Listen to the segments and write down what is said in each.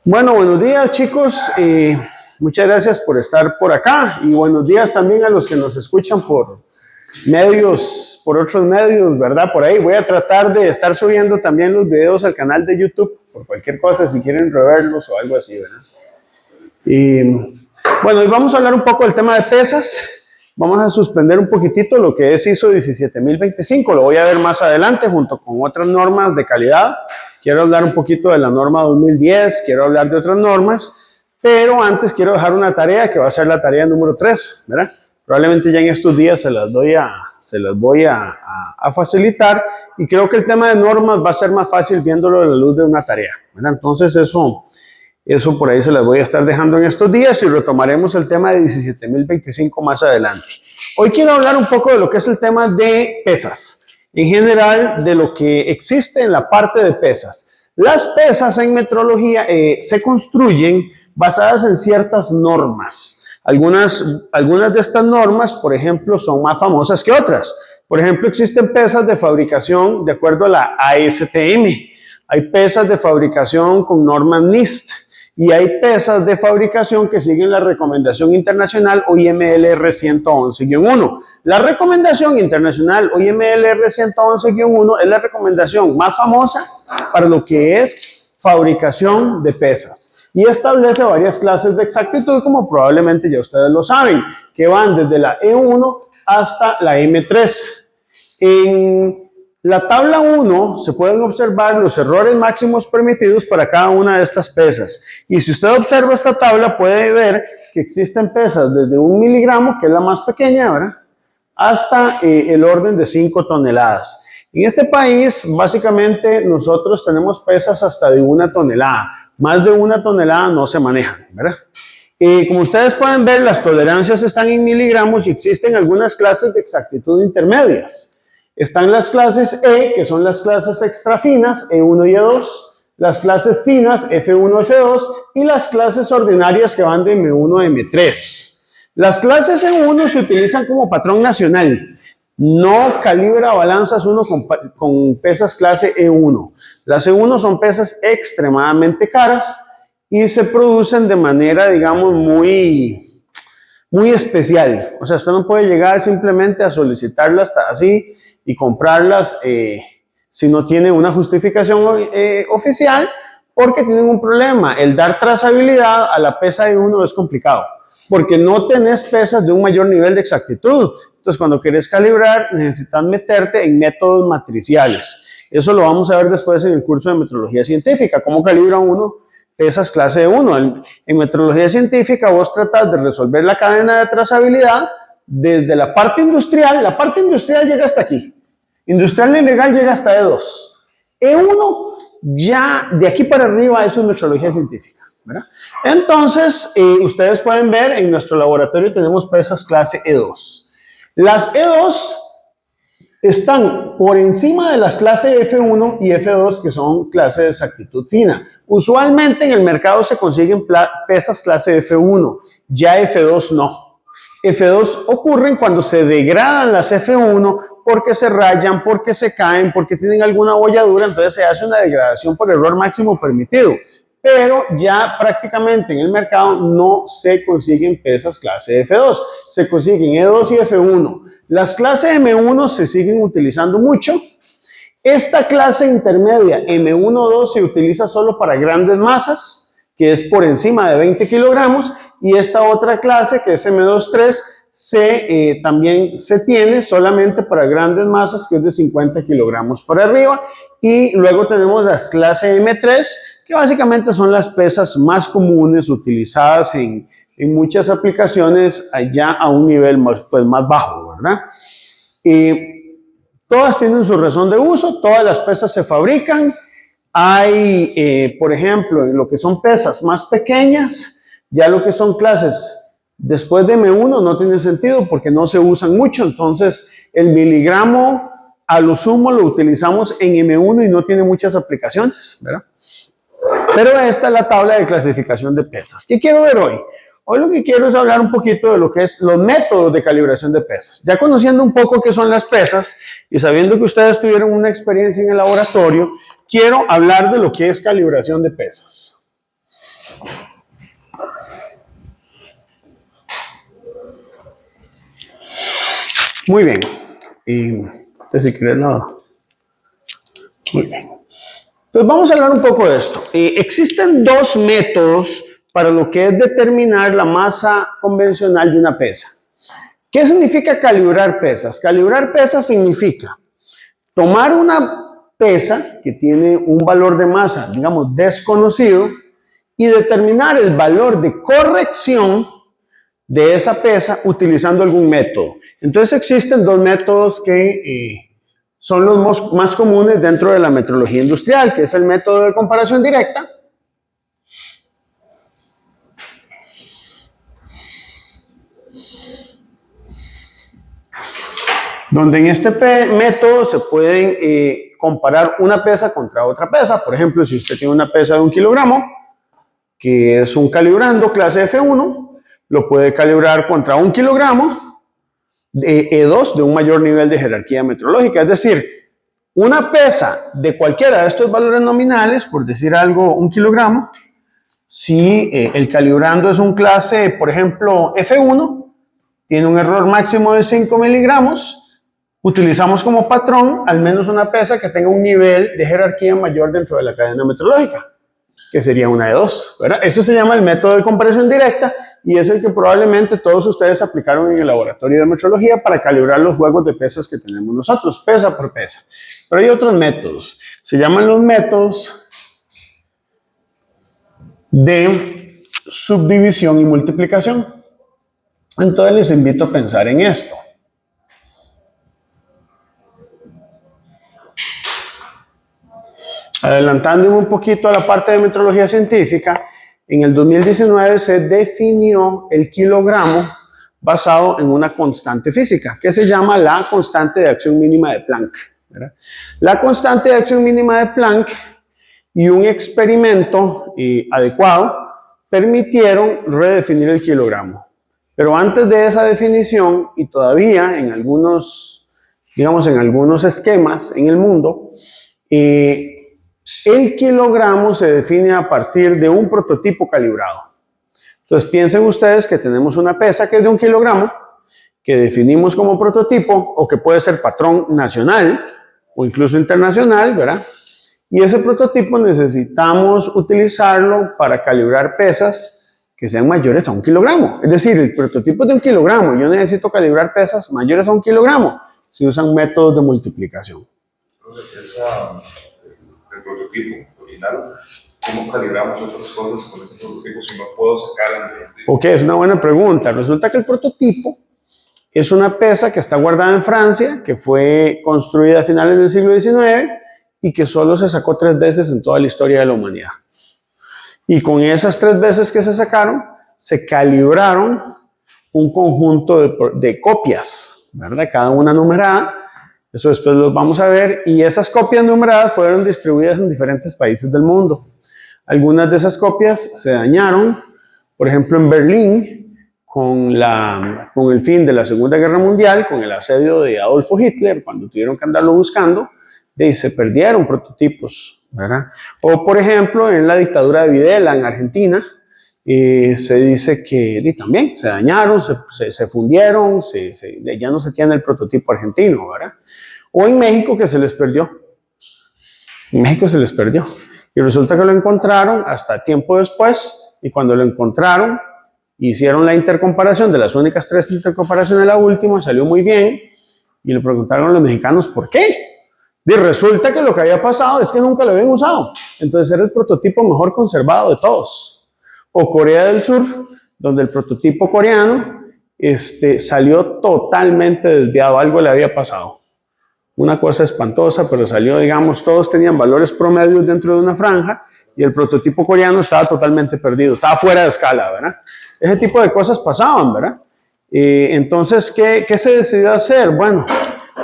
Bueno, buenos días chicos, muchas gracias por estar por acá y buenos días también a los que nos escuchan por medios, por otros medios, ¿verdad? Por ahí voy a tratar de estar subiendo también los videos al canal de YouTube, por cualquier cosa, si quieren reverlos o algo así, ¿verdad? Y bueno, hoy vamos a hablar un poco del tema de pesas. Vamos a suspender un poquitito lo que es ISO 17025, lo voy a ver más adelante junto con otras normas de calidad. Quiero hablar un poquito de la norma 2010, quiero hablar de otras normas, pero antes quiero dejar una tarea que va a ser la tarea número 3, ¿verdad? Probablemente ya en estos días se las voy a facilitar y creo que el tema de normas va a ser más fácil viéndolo a la luz de una tarea, ¿verdad? Entonces eso por ahí se las voy a estar dejando en estos días y retomaremos el tema de 17025 más adelante. Hoy quiero hablar un poco de lo que es el tema de pesas. En general, de lo que existe en la parte de pesas. Las pesas en metrología se construyen basadas en ciertas normas. Algunas de estas normas, por ejemplo, son más famosas que otras. Por ejemplo, existen pesas de fabricación de acuerdo a la ASTM. Hay pesas de fabricación con normas NIST. Y hay pesas de fabricación que siguen la recomendación internacional OIMLR 111-1. La recomendación internacional OIMLR 111-1 es la recomendación más famosa para lo que es fabricación de pesas. Y establece varias clases de exactitud, como probablemente ya ustedes lo saben, que van desde la E1 hasta la M3. En la tabla 1 se pueden observar los errores máximos permitidos para cada una de estas pesas. Y si usted observa esta tabla, puede ver que existen pesas desde 1 miligramo, que es la más pequeña, ¿verdad?, hasta el orden de 5 toneladas. En este país, básicamente, nosotros tenemos pesas hasta de 1 tonelada. Más de 1 tonelada no se manejan, ¿verdad? Como ustedes pueden ver, las tolerancias están en miligramos y existen algunas clases de exactitud intermedias. Están las clases E, que son las clases extra finas, E1 y E2, las clases finas, F1, F2, y las clases ordinarias que van de M1 a M3. Las clases E1 se utilizan como patrón nacional. No calibra balanzas uno con pesas clase E1. Las E1 son pesas extremadamente caras y se producen de manera, digamos, muy especial. O sea, usted no puede llegar simplemente a solicitarlas así y comprarlas si no tiene una justificación oficial, porque tienen un problema. El dar trazabilidad a la pesa de uno es complicado, porque no tenés pesas de un mayor nivel de exactitud. Entonces, cuando querés calibrar, necesitas meterte en métodos matriciales. Eso lo vamos a ver después en el curso de metrología científica, cómo calibra uno pesas clase 1. En metrología científica vos tratás de resolver la cadena de trazabilidad desde la parte industrial. La parte industrial llega hasta aquí. Industrial y legal llega hasta E2. E1 ya de aquí para arriba eso es metrología científica, ¿verdad? Entonces, ustedes pueden ver en nuestro laboratorio tenemos pesas clase E2. Las E2 están por encima de las clases F1 y F2, que son clases de exactitud fina. Usualmente en el mercado se consiguen pesas clase F1, ya F2 no. F2 ocurren cuando se degradan las F1 porque se rayan, porque se caen, porque tienen alguna bolladura, entonces se hace una degradación por error máximo permitido. Pero ya prácticamente en el mercado no se consiguen pesas clase F2, se consiguen E2 y F1. Las clases M1 se siguen utilizando mucho. Esta clase intermedia M1-2 se utiliza solo para grandes masas, que es por encima de 20 kilogramos, y esta otra clase, que es M2-3, también se tiene solamente para grandes masas, que es de 50 kilogramos para arriba, y luego tenemos las clases M3, que básicamente son las pesas más comunes utilizadas en muchas aplicaciones allá a un nivel más bajo, ¿verdad? Todas tienen su razón de uso, todas las pesas se fabrican. Hay, por ejemplo, en lo que son pesas más pequeñas, ya lo que son clases después de M1 no tiene sentido porque no se usan mucho, entonces el miligramo a lo sumo lo utilizamos en M1 y no tiene muchas aplicaciones, ¿verdad? Pero esta es la tabla de clasificación de pesas. ¿Qué quiero ver hoy? Hoy lo que quiero es hablar un poquito de lo que es los métodos de calibración de pesas. Ya conociendo un poco qué son las pesas y sabiendo que ustedes tuvieron una experiencia en el laboratorio, quiero hablar de lo que es calibración de pesas. Muy bien. Entonces, si quieres, no. Muy bien. Entonces, vamos a hablar un poco de esto. Existen dos métodos para lo que es determinar la masa convencional de una pesa. ¿Qué significa calibrar pesas? Calibrar pesas significa tomar una pesa que tiene un valor de masa, digamos, desconocido, y determinar el valor de corrección de esa pesa utilizando algún método. Entonces existen dos métodos que son los más comunes dentro de la metrología industrial, que es el método de comparación directa, donde en este método se pueden comparar una pesa contra otra pesa. Por ejemplo, si usted tiene una pesa de 1 kilogramo, que es un calibrando clase F1, lo puede calibrar contra 1 kilogramo de E2 de un mayor nivel de jerarquía metrológica. Es decir, una pesa de cualquiera de estos valores nominales, por decir algo, 1 kilogramo, si el calibrando es un clase, por ejemplo, F1, tiene un error máximo de 5 miligramos, utilizamos como patrón al menos una pesa que tenga un nivel de jerarquía mayor dentro de la cadena metrológica, que sería una de 2, ¿verdad? Eso se llama el método de comparación directa y es el que probablemente todos ustedes aplicaron en el laboratorio de metrología para calibrar los juegos de pesas que tenemos nosotros, pesa por pesa. Pero hay otros métodos, se llaman los métodos de subdivisión y multiplicación. Entonces les invito a pensar en esto. Adelantándome un poquito a la parte de metrología científica, en el 2019 se definió el kilogramo basado en una constante física, que se llama la constante de acción mínima de Planck, ¿verdad? La constante de acción mínima de Planck y un experimento adecuado permitieron redefinir el kilogramo. Pero antes de esa definición, y todavía en algunos, digamos, en algunos esquemas en el mundo, el kilogramo se define a partir de un prototipo calibrado. Entonces piensen ustedes que tenemos una pesa que es de 1 kilogramo, que definimos como prototipo, o que puede ser patrón nacional, o incluso internacional, ¿verdad? Y ese prototipo necesitamos utilizarlo para calibrar pesas que sean mayores a 1 kilogramo. Es decir, el prototipo es de 1 kilogramo, yo necesito calibrar pesas mayores a 1 kilogramo. Se usan métodos de multiplicación. El prototipo original, ¿cómo calibramos otras cosas con este prototipo si no puedo sacar el prototipo? Ok, es una buena pregunta. Resulta que el prototipo es una pesa que está guardada en Francia, que fue construida a finales del siglo XIX y que solo se sacó 3 veces en toda la historia de la humanidad. Y con esas 3 veces que se sacaron, se calibraron un conjunto de copias, ¿verdad? Cada una numerada. Eso después lo vamos a ver. Y esas copias numeradas fueron distribuidas en diferentes países del mundo. Algunas de esas copias se dañaron. Por ejemplo, en Berlín, con el fin de la Segunda Guerra Mundial, con el asedio de Adolfo Hitler, cuando tuvieron que andarlo buscando, se perdieron prototipos, ¿verdad? O, por ejemplo, en la dictadura de Videla, en Argentina, se dice que también se dañaron, se fundieron, ya no se tiene el prototipo argentino, ¿verdad? O en México, que se les perdió. En México se les perdió. Y resulta que lo encontraron hasta tiempo después, y cuando lo encontraron, hicieron la intercomparación de las únicas 3 intercomparaciones, la última salió muy bien, y le preguntaron a los mexicanos por qué. Y resulta que lo que había pasado es que nunca lo habían usado. Entonces era el prototipo mejor conservado de todos. O Corea del Sur, donde el prototipo coreano salió totalmente desviado, algo le había pasado. Una cosa espantosa, pero salió, digamos, todos tenían valores promedios dentro de una franja y el prototipo coreano estaba totalmente perdido, estaba fuera de escala, ¿verdad? Ese tipo de cosas pasaban, ¿verdad? Entonces, ¿qué se decidió hacer? Bueno,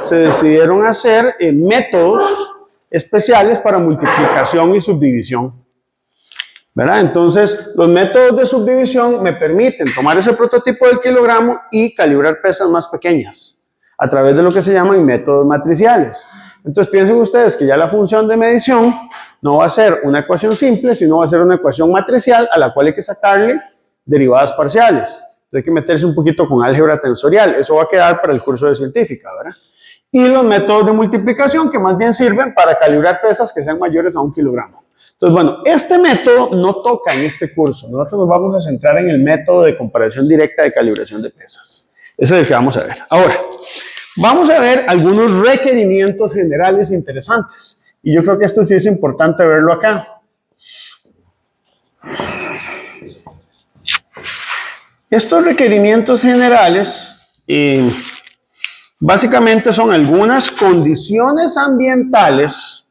se decidieron hacer métodos especiales para multiplicación y subdivisión. ¿verdad? Entonces, los métodos de subdivisión me permiten tomar ese prototipo del kilogramo y calibrar pesas más pequeñas a través de lo que se llaman métodos matriciales. Entonces, piensen ustedes que ya la función de medición no va a ser una ecuación simple, sino va a ser una ecuación matricial a la cual hay que sacarle derivadas parciales. Entonces, hay que meterse un poquito con álgebra tensorial. Eso va a quedar para el curso de científica, ¿verdad? Y los métodos de multiplicación que más bien sirven para calibrar pesas que sean mayores a 1 kilogramo. Entonces, bueno, este método no toca en este curso. Nosotros nos vamos a centrar en el método de comparación directa de calibración de pesas. Ese es el que vamos a ver. Ahora, vamos a ver algunos requerimientos generales interesantes. Y yo creo que esto sí es importante verlo acá. Estos requerimientos generales básicamente son algunas condiciones ambientales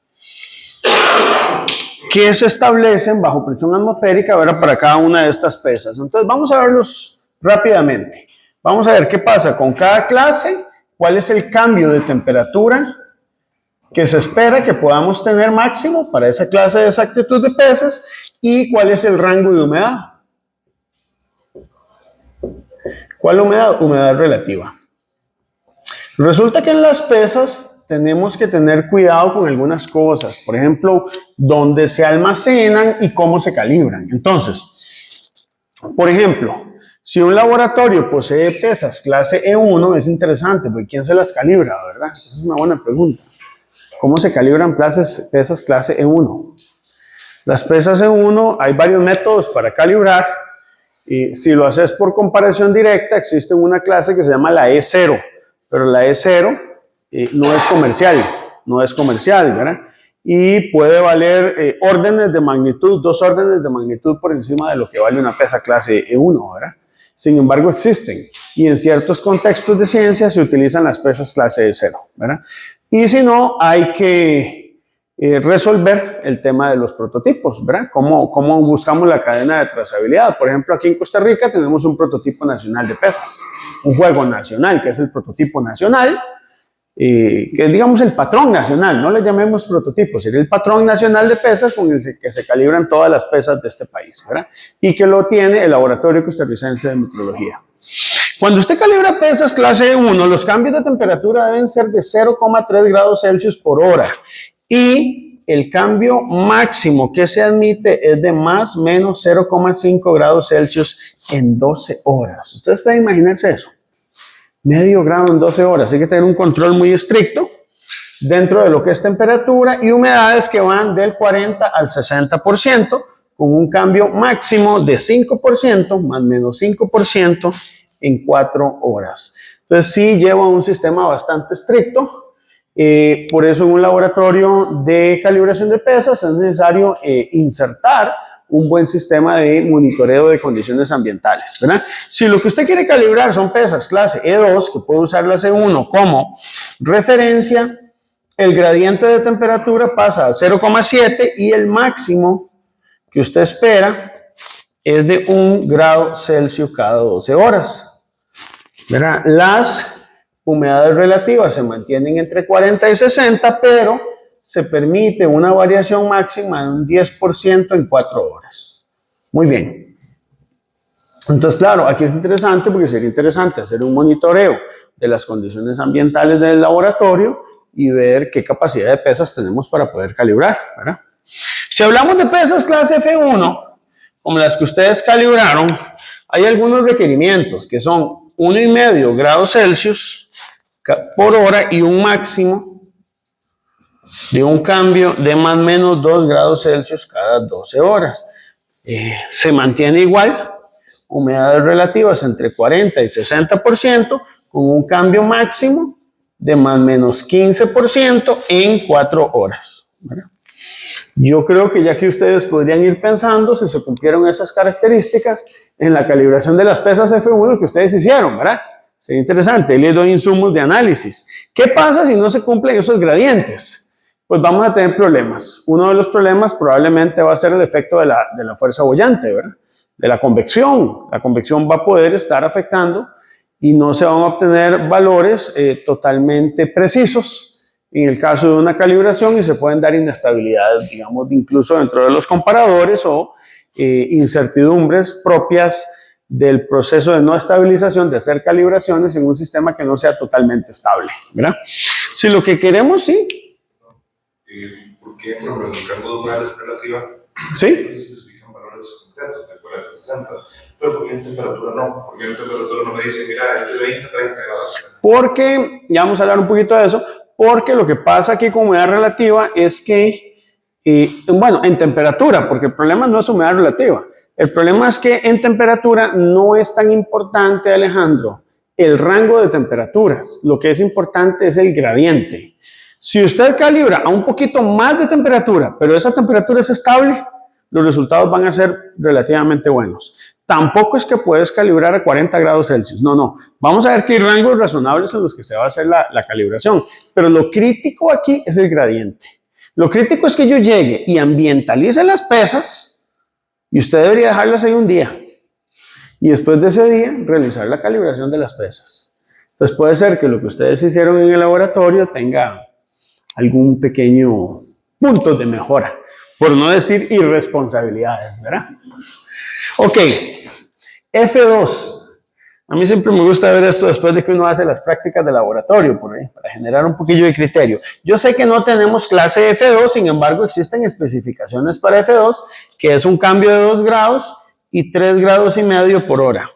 que se establecen bajo presión atmosférica, ¿verdad?, para cada una de estas pesas. Entonces vamos a verlos rápidamente. Vamos a ver qué pasa con cada clase, cuál es el cambio de temperatura que se espera que podamos tener máximo para esa clase de exactitud de pesas y cuál es el rango de humedad. ¿Cuál humedad? Humedad relativa. Resulta que en las pesas tenemos que tener cuidado con algunas cosas. Por ejemplo, dónde se almacenan y cómo se calibran. Entonces, por ejemplo, si un laboratorio posee pesas clase E1, es interesante, porque ¿quién se las calibra, verdad? Esa es una buena pregunta. ¿Cómo se calibran pesas clase E1? Las pesas E1, hay varios métodos para calibrar. Y si lo haces por comparación directa, existe una clase que se llama la E0, pero la E0 no es comercial, ¿verdad? Y puede valer órdenes de magnitud, 2 órdenes de magnitud por encima de lo que vale una pesa clase E1, ¿verdad? Sin embargo, existen y en ciertos contextos de ciencia se utilizan las pesas clase E0, ¿verdad? Y si no, hay que resolver el tema de los prototipos, ¿verdad? ¿Cómo buscamos la cadena de trazabilidad? Por ejemplo, aquí en Costa Rica tenemos un prototipo nacional de pesas, un juego nacional que es el prototipo nacional, que es, digamos, el patrón nacional, no le llamemos prototipo, sería el patrón nacional de pesas con el que se calibran todas las pesas de este país, ¿verdad? Y que lo tiene el Laboratorio Costarricense de Metrología. Cuando usted calibra pesas clase 1, los cambios de temperatura deben ser de 0,3 grados Celsius por hora. Y el cambio máximo que se admite es de más o menos 0,5 grados Celsius en 12 horas. Ustedes pueden imaginarse eso. Medio grado en 12 horas. Hay que tener un control muy estricto dentro de lo que es temperatura y humedades que van del 40 al 60%, con un cambio máximo de 5%, más o menos 5% en 4 horas. Entonces sí lleva un sistema bastante estricto. Por eso en un laboratorio de calibración de pesas es necesario insertar un buen sistema de monitoreo de condiciones ambientales, ¿verdad? Si lo que usted quiere calibrar son pesas clase E2, que puede usar la E1 como referencia, el gradiente de temperatura pasa a 0,7 y el máximo que usted espera es de 1 grado Celsius cada 12 horas, ¿verdad? Las humedades relativas se mantienen entre 40 y 60, pero se permite una variación máxima de un 10% en 4 horas. Muy bien. Entonces, claro, aquí es interesante porque sería interesante hacer un monitoreo de las condiciones ambientales del laboratorio y ver qué capacidad de pesas tenemos para poder calibrar, ¿verdad? Si hablamos de pesas clase F1, como las que ustedes calibraron, hay algunos requerimientos que son 1,5 grados Celsius por hora y un máximo de un cambio de más o menos 2 grados Celsius cada 12 horas. Se mantiene igual, humedades relativas entre 40 y 60%, con un cambio máximo de más o menos 15% en 4 horas, ¿verdad? Yo creo que ya que ustedes podrían ir pensando si se cumplieron esas características en la calibración de las pesas F1 que ustedes hicieron, ¿verdad? Sería interesante, les doy insumos de análisis. ¿Qué pasa si no se cumplen esos gradientes? Pues vamos a tener problemas. Uno de los problemas probablemente va a ser el efecto de la fuerza boyante, ¿verdad? De la convección. La convección va a poder estar afectando y no se van a obtener valores totalmente precisos en el caso de una calibración y se pueden dar inestabilidades, digamos, incluso dentro de los comparadores o incertidumbres propias del proceso de no estabilización, de hacer calibraciones en un sistema que no sea totalmente estable, ¿verdad? Si lo que queremos, sí. ¿Por qué, por ejemplo, en el campo de humedad relativa, sí, se especifican valores concretos de 40 a 60, pero por qué en temperatura no? ¿Por qué en temperatura no me dice, mira, es de 20 a 30 grados? Porque, ya vamos a hablar un poquito de eso, porque lo que pasa aquí con humedad relativa es que, bueno, en temperatura, porque el problema no es humedad relativa, el problema es que en temperatura no es tan importante, Alejandro, el rango de temperaturas, lo que es importante es el gradiente. Si usted calibra a un poquito más de temperatura, pero esa temperatura es estable, los resultados van a ser relativamente buenos. Tampoco es que puedes calibrar a 40 grados Celsius, no. Vamos a ver que hay rangos razonables en los que se va a hacer la calibración, pero lo crítico aquí es el gradiente. Lo crítico es que yo llegue y ambientalice las pesas y usted debería dejarlas ahí un día. Y después de ese día, realizar la calibración de las pesas. Entonces puede ser que lo que ustedes hicieron en el laboratorio tenga algún pequeño punto de mejora, por no decir irresponsabilidades, ¿verdad? Ok, F2. A mí siempre me gusta ver esto después de que uno hace las prácticas de laboratorio, por ahí, para generar un poquillo de criterio. Yo sé que no tenemos clase F2, sin embargo existen especificaciones para F2, que es un cambio de 2 grados y 3 grados y medio por hora,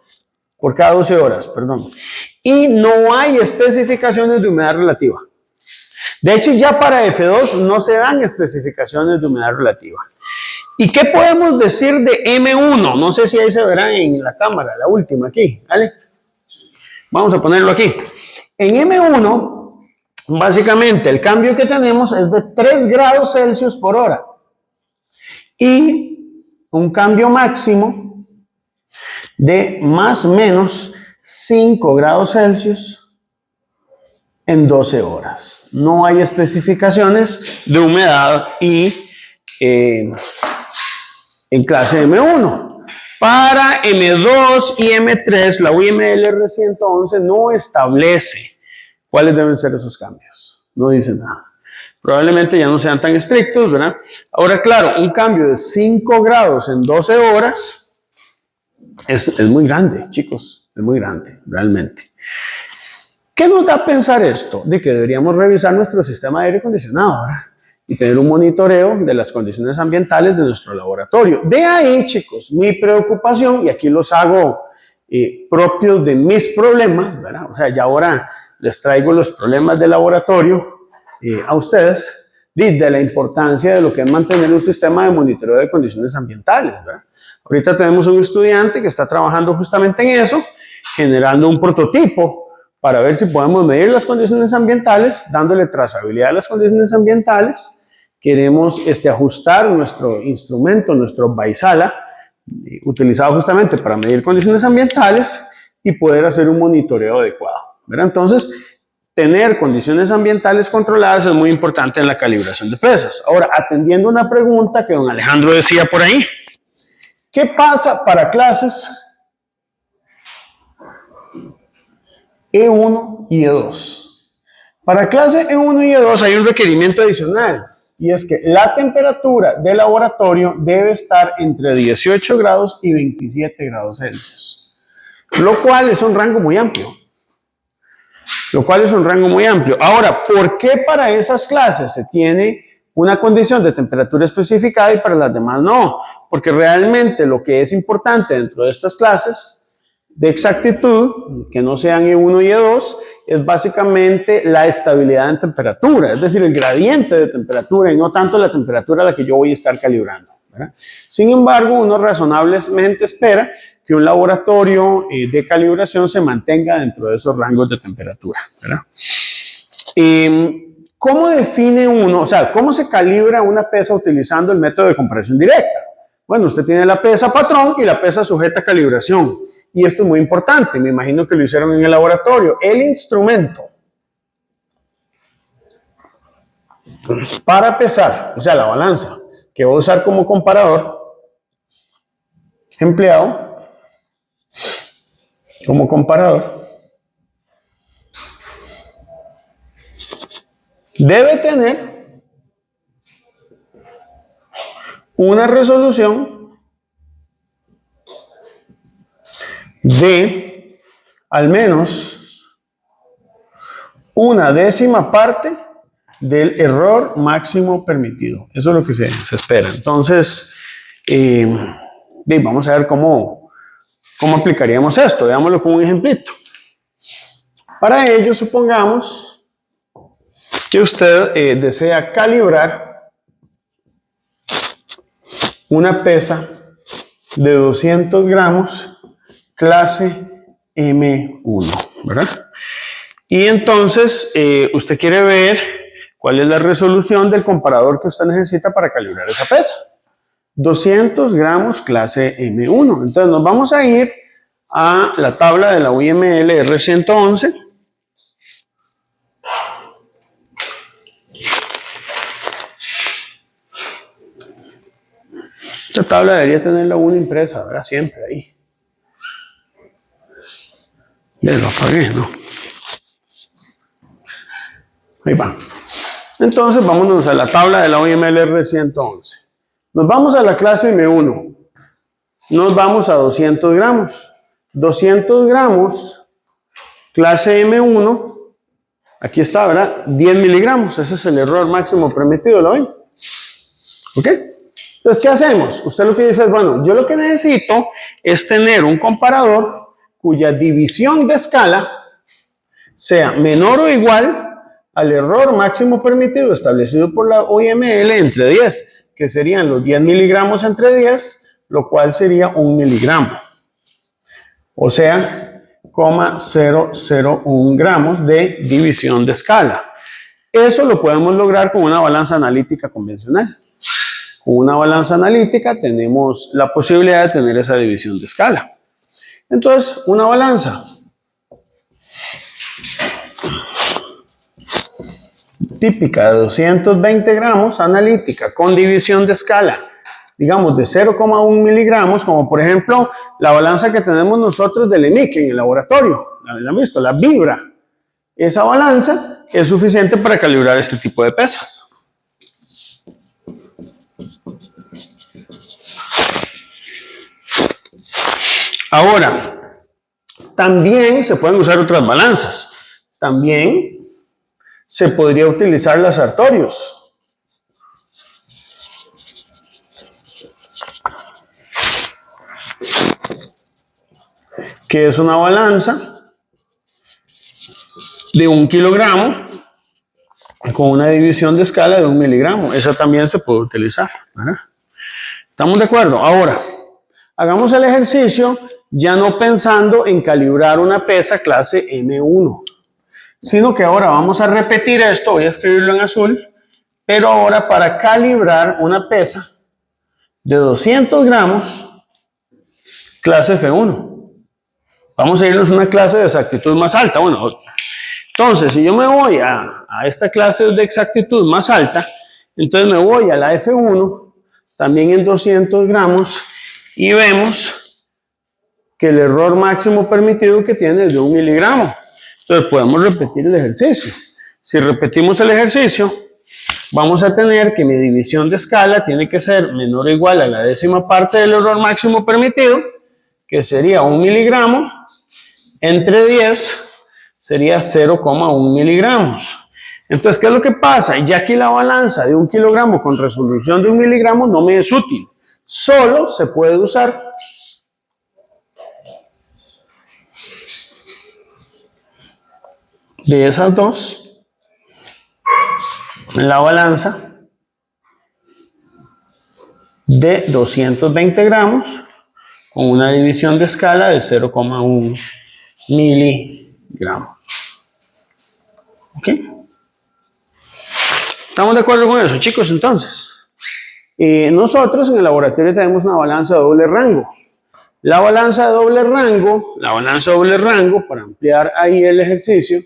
por cada 12 horas, perdón. Y no hay especificaciones de humedad relativa. De hecho, ya para F2 no se dan especificaciones de humedad relativa. ¿Y qué podemos decir de M1? No sé si ahí se verá en la cámara, la última aquí, ¿vale? Vamos a ponerlo aquí. En M1, básicamente el cambio que tenemos es de 3 grados Celsius por hora. Y un cambio máximo de más o menos 5 grados Celsius en 12 horas. No hay especificaciones de humedad y en clase M1. Para M2 y M3, la UML R111 no establece cuáles deben ser esos cambios. No dice nada. Probablemente ya no sean tan estrictos, ¿verdad? Ahora, claro, un cambio de 5 grados en 12 horas es muy grande, chicos. Es muy grande, realmente. ¿Qué nos da a pensar esto? De que deberíamos revisar nuestro sistema de aire acondicionado, ¿verdad? Y tener un monitoreo de las condiciones ambientales de nuestro laboratorio. De ahí, chicos, mi preocupación, y aquí los hago propios de mis problemas, ¿verdad? O sea, ya ahora les traigo los problemas del laboratorio a ustedes, de la importancia de lo que es mantener un sistema de monitoreo de condiciones ambientales, ¿verdad? Ahorita tenemos un estudiante que está trabajando justamente en eso, generando un prototipo para ver si podemos medir las condiciones ambientales, dándole trazabilidad a las condiciones ambientales. Queremos ajustar nuestro instrumento, nuestro Vaisala, utilizado justamente para medir condiciones ambientales y poder hacer un monitoreo adecuado, ¿verdad? Entonces, tener condiciones ambientales controladas es muy importante en la calibración de pesas. Ahora, atendiendo una pregunta que don Alejandro decía por ahí, ¿qué pasa para clases E1 y E2? Para clase E1 y E2 hay un requerimiento adicional, y es que la temperatura del laboratorio debe estar entre 18 grados y 27 grados Celsius, lo cual es un rango muy amplio. Ahora, ¿por qué para esas clases se tiene una condición de temperatura especificada y para las demás no? Porque realmente lo que es importante dentro de estas clases de exactitud, que no sean E1 y E2, es básicamente la estabilidad en temperatura, es decir, el gradiente de temperatura y no tanto la temperatura a la que yo voy a estar calibrando, ¿verdad? Sin embargo, uno razonablemente espera que un laboratorio de calibración se mantenga dentro de esos rangos de temperatura, ¿verdad? ¿Cómo define uno, o sea, cómo se calibra una pesa utilizando el método de comparación directa? Bueno, usted tiene la pesa patrón y la pesa sujeta a calibración. Y esto es muy importante, me imagino que lo hicieron en el laboratorio. El instrumento para pesar, o sea, la balanza, que voy a usar como comparador, empleado como comparador, debe tener una resolución de al menos una décima parte del error máximo permitido. Eso es lo que se espera. Entonces, vamos a ver cómo aplicaríamos esto. Veámoslo con un ejemplito. Para ello, supongamos que usted desea calibrar una pesa de 200 gramos clase M1, ¿verdad? Y entonces usted quiere ver cuál es la resolución del comparador que usted necesita para calibrar esa pesa. 200 gramos clase M1. Entonces nos vamos a ir a la tabla de la UML R111. Esta tabla debería tener la 1 impresa, ¿verdad? Siempre ahí. Ya lo apagué, ¿no? Ahí va. Entonces vámonos a la tabla de la OML R111. Nos vamos a la clase M1. Nos vamos a 200 gramos. 200 gramos, clase M1. Aquí está, ¿verdad? 10 miligramos. Ese es el error máximo permitido, ¿lo ven? ¿Ok? Entonces, ¿qué hacemos? Usted lo que dice es, bueno, yo lo que necesito es tener un comparador cuya división de escala sea menor o igual al error máximo permitido establecido por la OML entre 10, que serían los 10 miligramos entre 10, lo cual sería 1 miligramo. O sea, 0,001 gramos de división de escala. Eso lo podemos lograr con una balanza analítica convencional. Con una balanza analítica tenemos la posibilidad de tener esa división de escala. Entonces, una balanza típica de 220 gramos, analítica, con división de escala, digamos de 0,1 miligramos, como por ejemplo la balanza que tenemos nosotros del EMIC en el laboratorio, ¿la han visto? La Vibra. Esa balanza es suficiente para calibrar este tipo de pesas. Ahora, también se pueden usar otras balanzas. También se podría utilizar las Sartorius. Que es una balanza de 1 kilogramo con una división de escala de 1 miligramo. Esa también se puede utilizar, ¿verdad? ¿Estamos de acuerdo? Ahora, hagamos el ejercicio ya no pensando en calibrar una pesa clase M1, sino que ahora vamos a repetir esto, voy a escribirlo en azul, pero ahora para calibrar una pesa de 200 gramos clase F1. Vamos a irnos a una clase de exactitud más alta. Bueno, entonces si yo me voy a esta clase de exactitud más alta, entonces me voy a la F1, también en 200 gramos, y vemos que el error máximo permitido que tiene es de 1 miligramo. Entonces podemos repetir el ejercicio. Si repetimos el ejercicio, vamos a tener que mi división de escala tiene que ser menor o igual a la décima parte del error máximo permitido, que sería 1 miligramo, entre 10 sería 0,1 miligramos. Entonces, ¿qué es lo que pasa? Ya aquí la balanza de 1 kilogramo con resolución de 1 miligramo no me es útil. Solo se puede usar de esas dos en la balanza de 220 gramos con una división de escala de 0,1 miligramos. ¿Ok? ¿Estamos de acuerdo con eso, chicos? Entonces, nosotros en el laboratorio tenemos una balanza de doble rango. La balanza de doble rango, para ampliar ahí el ejercicio,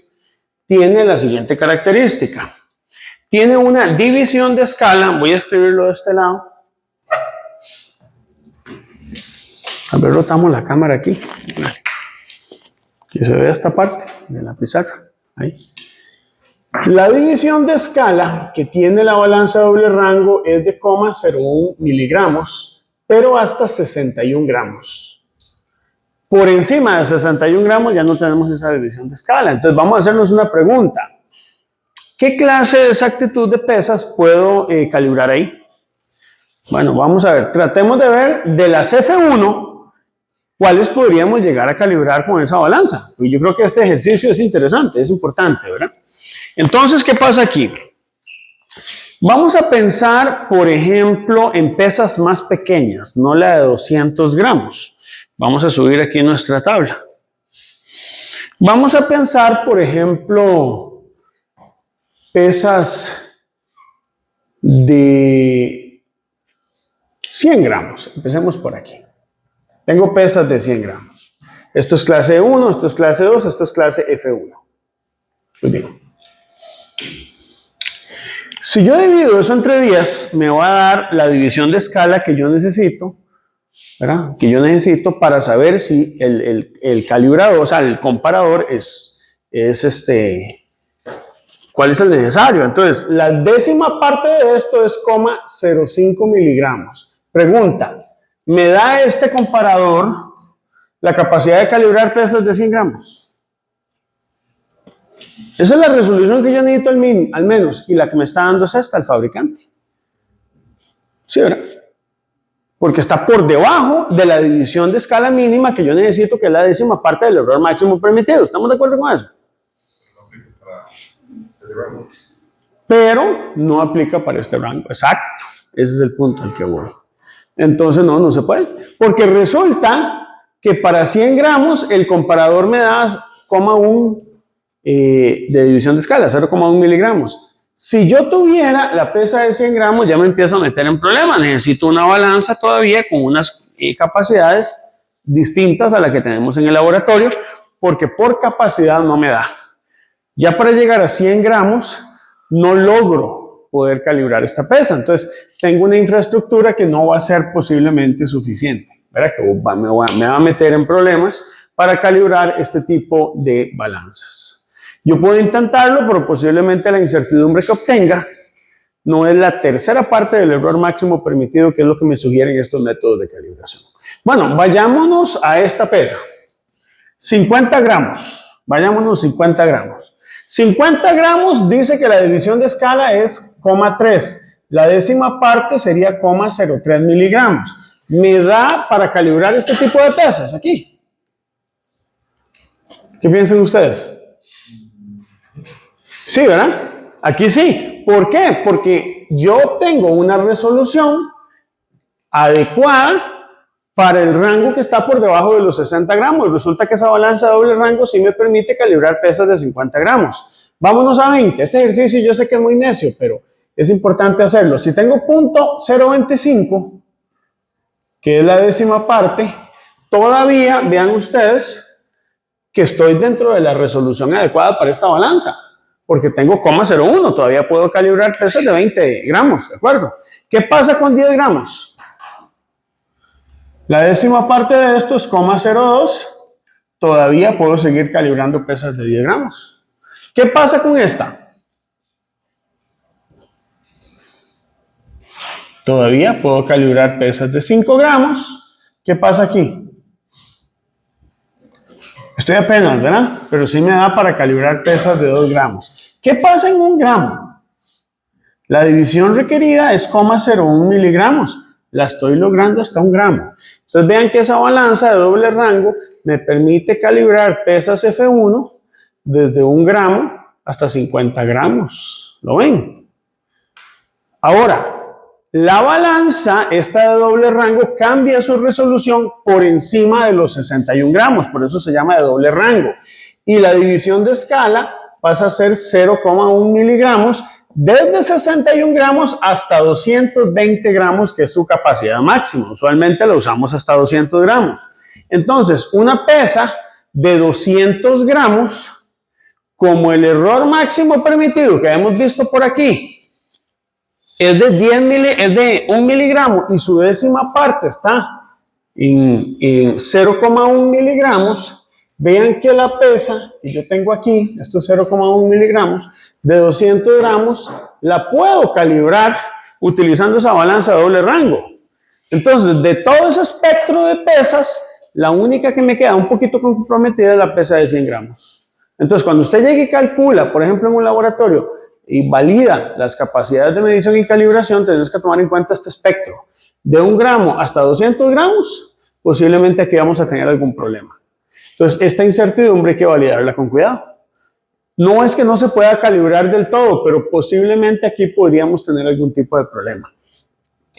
tiene la siguiente característica. Tiene una división de escala, voy a escribirlo de este lado. A ver, rotamos la cámara aquí. Que se vea esta parte de la pizarra. Ahí. La división de escala que tiene la balanza de doble rango es de 0,01 miligramos, pero hasta 61 gramos. Por encima de 61 gramos ya no tenemos esa división de escala. Entonces vamos a hacernos una pregunta. ¿Qué clase de exactitud de pesas puedo calibrar ahí? Bueno, vamos a ver. Tratemos de ver de las F1, ¿cuáles podríamos llegar a calibrar con esa balanza? Y yo creo que este ejercicio es interesante, es importante, ¿verdad? Entonces, ¿qué pasa aquí? Vamos a pensar, por ejemplo, en pesas más pequeñas, no la de 200 gramos. Vamos a subir aquí nuestra tabla. Vamos a pensar, por ejemplo, pesas de 100 gramos. Empecemos por aquí. Tengo pesas de 100 gramos. Esto es clase 1, esto es clase 2, esto es clase F1. Muy bien. Si yo divido eso entre 10, me va a dar la división de escala que yo necesito, ¿verdad? Que yo necesito para saber si el calibrador, o sea, el comparador ¿cuál es el necesario? Entonces, la décima parte de esto es 0,05 miligramos. Pregunta, ¿me da este comparador la capacidad de calibrar pesas de 100 gramos? Esa es la resolución que yo necesito al menos, y la que me está dando es esta, el fabricante. ¿Sí, verdad? Porque está por debajo de la división de escala mínima que yo necesito, que es la décima parte del error máximo permitido. ¿Estamos de acuerdo con eso? Pero no aplica para este rango. Exacto. Ese es el punto al que voy. Entonces, no se puede. Porque resulta que para 100 gramos el comparador me da 0,1 de división de escala, 0,1 miligramos. Si yo tuviera la pesa de 100 gramos, ya me empiezo a meter en problemas. Necesito una balanza todavía con unas capacidades distintas a las que tenemos en el laboratorio, porque por capacidad no me da. Ya para llegar a 100 gramos, no logro poder calibrar esta pesa. Entonces, tengo una infraestructura que no va a ser posiblemente suficiente, ¿verdad? Que me va a meter en problemas para calibrar este tipo de balanzas. Yo puedo intentarlo, pero posiblemente la incertidumbre que obtenga no es la tercera parte del error máximo permitido, que es lo que me sugieren estos métodos de calibración. Bueno, vayámonos a esta pesa. 50 gramos. Vayámonos 50 gramos. 50 gramos dice que la división de escala es 0,3. La décima parte sería 0,03 miligramos. ¿Me da para calibrar este tipo de pesas aquí? ¿Qué piensan ustedes? Sí, ¿verdad? Aquí sí. ¿Por qué? Porque yo tengo una resolución adecuada para el rango que está por debajo de los 60 gramos. Resulta que esa balanza de doble rango sí me permite calibrar pesas de 50 gramos. Vámonos a 20. Este ejercicio yo sé que es muy necio, pero es importante hacerlo. Si tengo .025, que es la décima parte, todavía, vean ustedes, que estoy dentro de la resolución adecuada para esta balanza, porque tengo 0,01, todavía puedo calibrar pesas de 20 gramos, ¿de acuerdo? ¿Qué pasa con 10 gramos? La décima parte de esto es 0,02, todavía puedo seguir calibrando pesas de 10 gramos. ¿Qué pasa con esta? Todavía puedo calibrar pesas de 5 gramos. ¿Qué pasa aquí? Estoy apenas, ¿verdad? Pero sí me da para calibrar pesas de 2 gramos. ¿Qué pasa en 1 gramo? La división requerida es 0,01 miligramos. La estoy logrando hasta 1 gramo. Entonces vean que esa balanza de doble rango me permite calibrar pesas F1 desde 1 gramo hasta 50 gramos. ¿Lo ven? Ahora, la balanza, esta de doble rango, cambia su resolución por encima de los 61 gramos, por eso se llama de doble rango. Y la división de escala pasa a ser 0,1 miligramos, desde 61 gramos hasta 220 gramos, que es su capacidad máxima. Usualmente lo usamos hasta 200 gramos. Entonces, una pesa de 200 gramos, como el error máximo permitido que hemos visto por aquí, es de 1 miligramo y su décima parte está en 0,1 miligramos, vean que la pesa que yo tengo aquí, esto es 0,1 miligramos, de 200 gramos, la puedo calibrar utilizando esa balanza de doble rango. Entonces, de todo ese espectro de pesas, La única que me queda un poquito comprometida es la pesa de 100 gramos. Entonces, cuando usted llegue y calcula, por ejemplo, en un laboratorio, y valida las capacidades de medición y calibración, tenés que tomar en cuenta este espectro. De 1 gramo hasta 200 gramos, posiblemente aquí vamos a tener algún problema. Entonces, esta incertidumbre hay que validarla con cuidado. No es que no se pueda calibrar del todo, pero posiblemente aquí podríamos tener algún tipo de problema.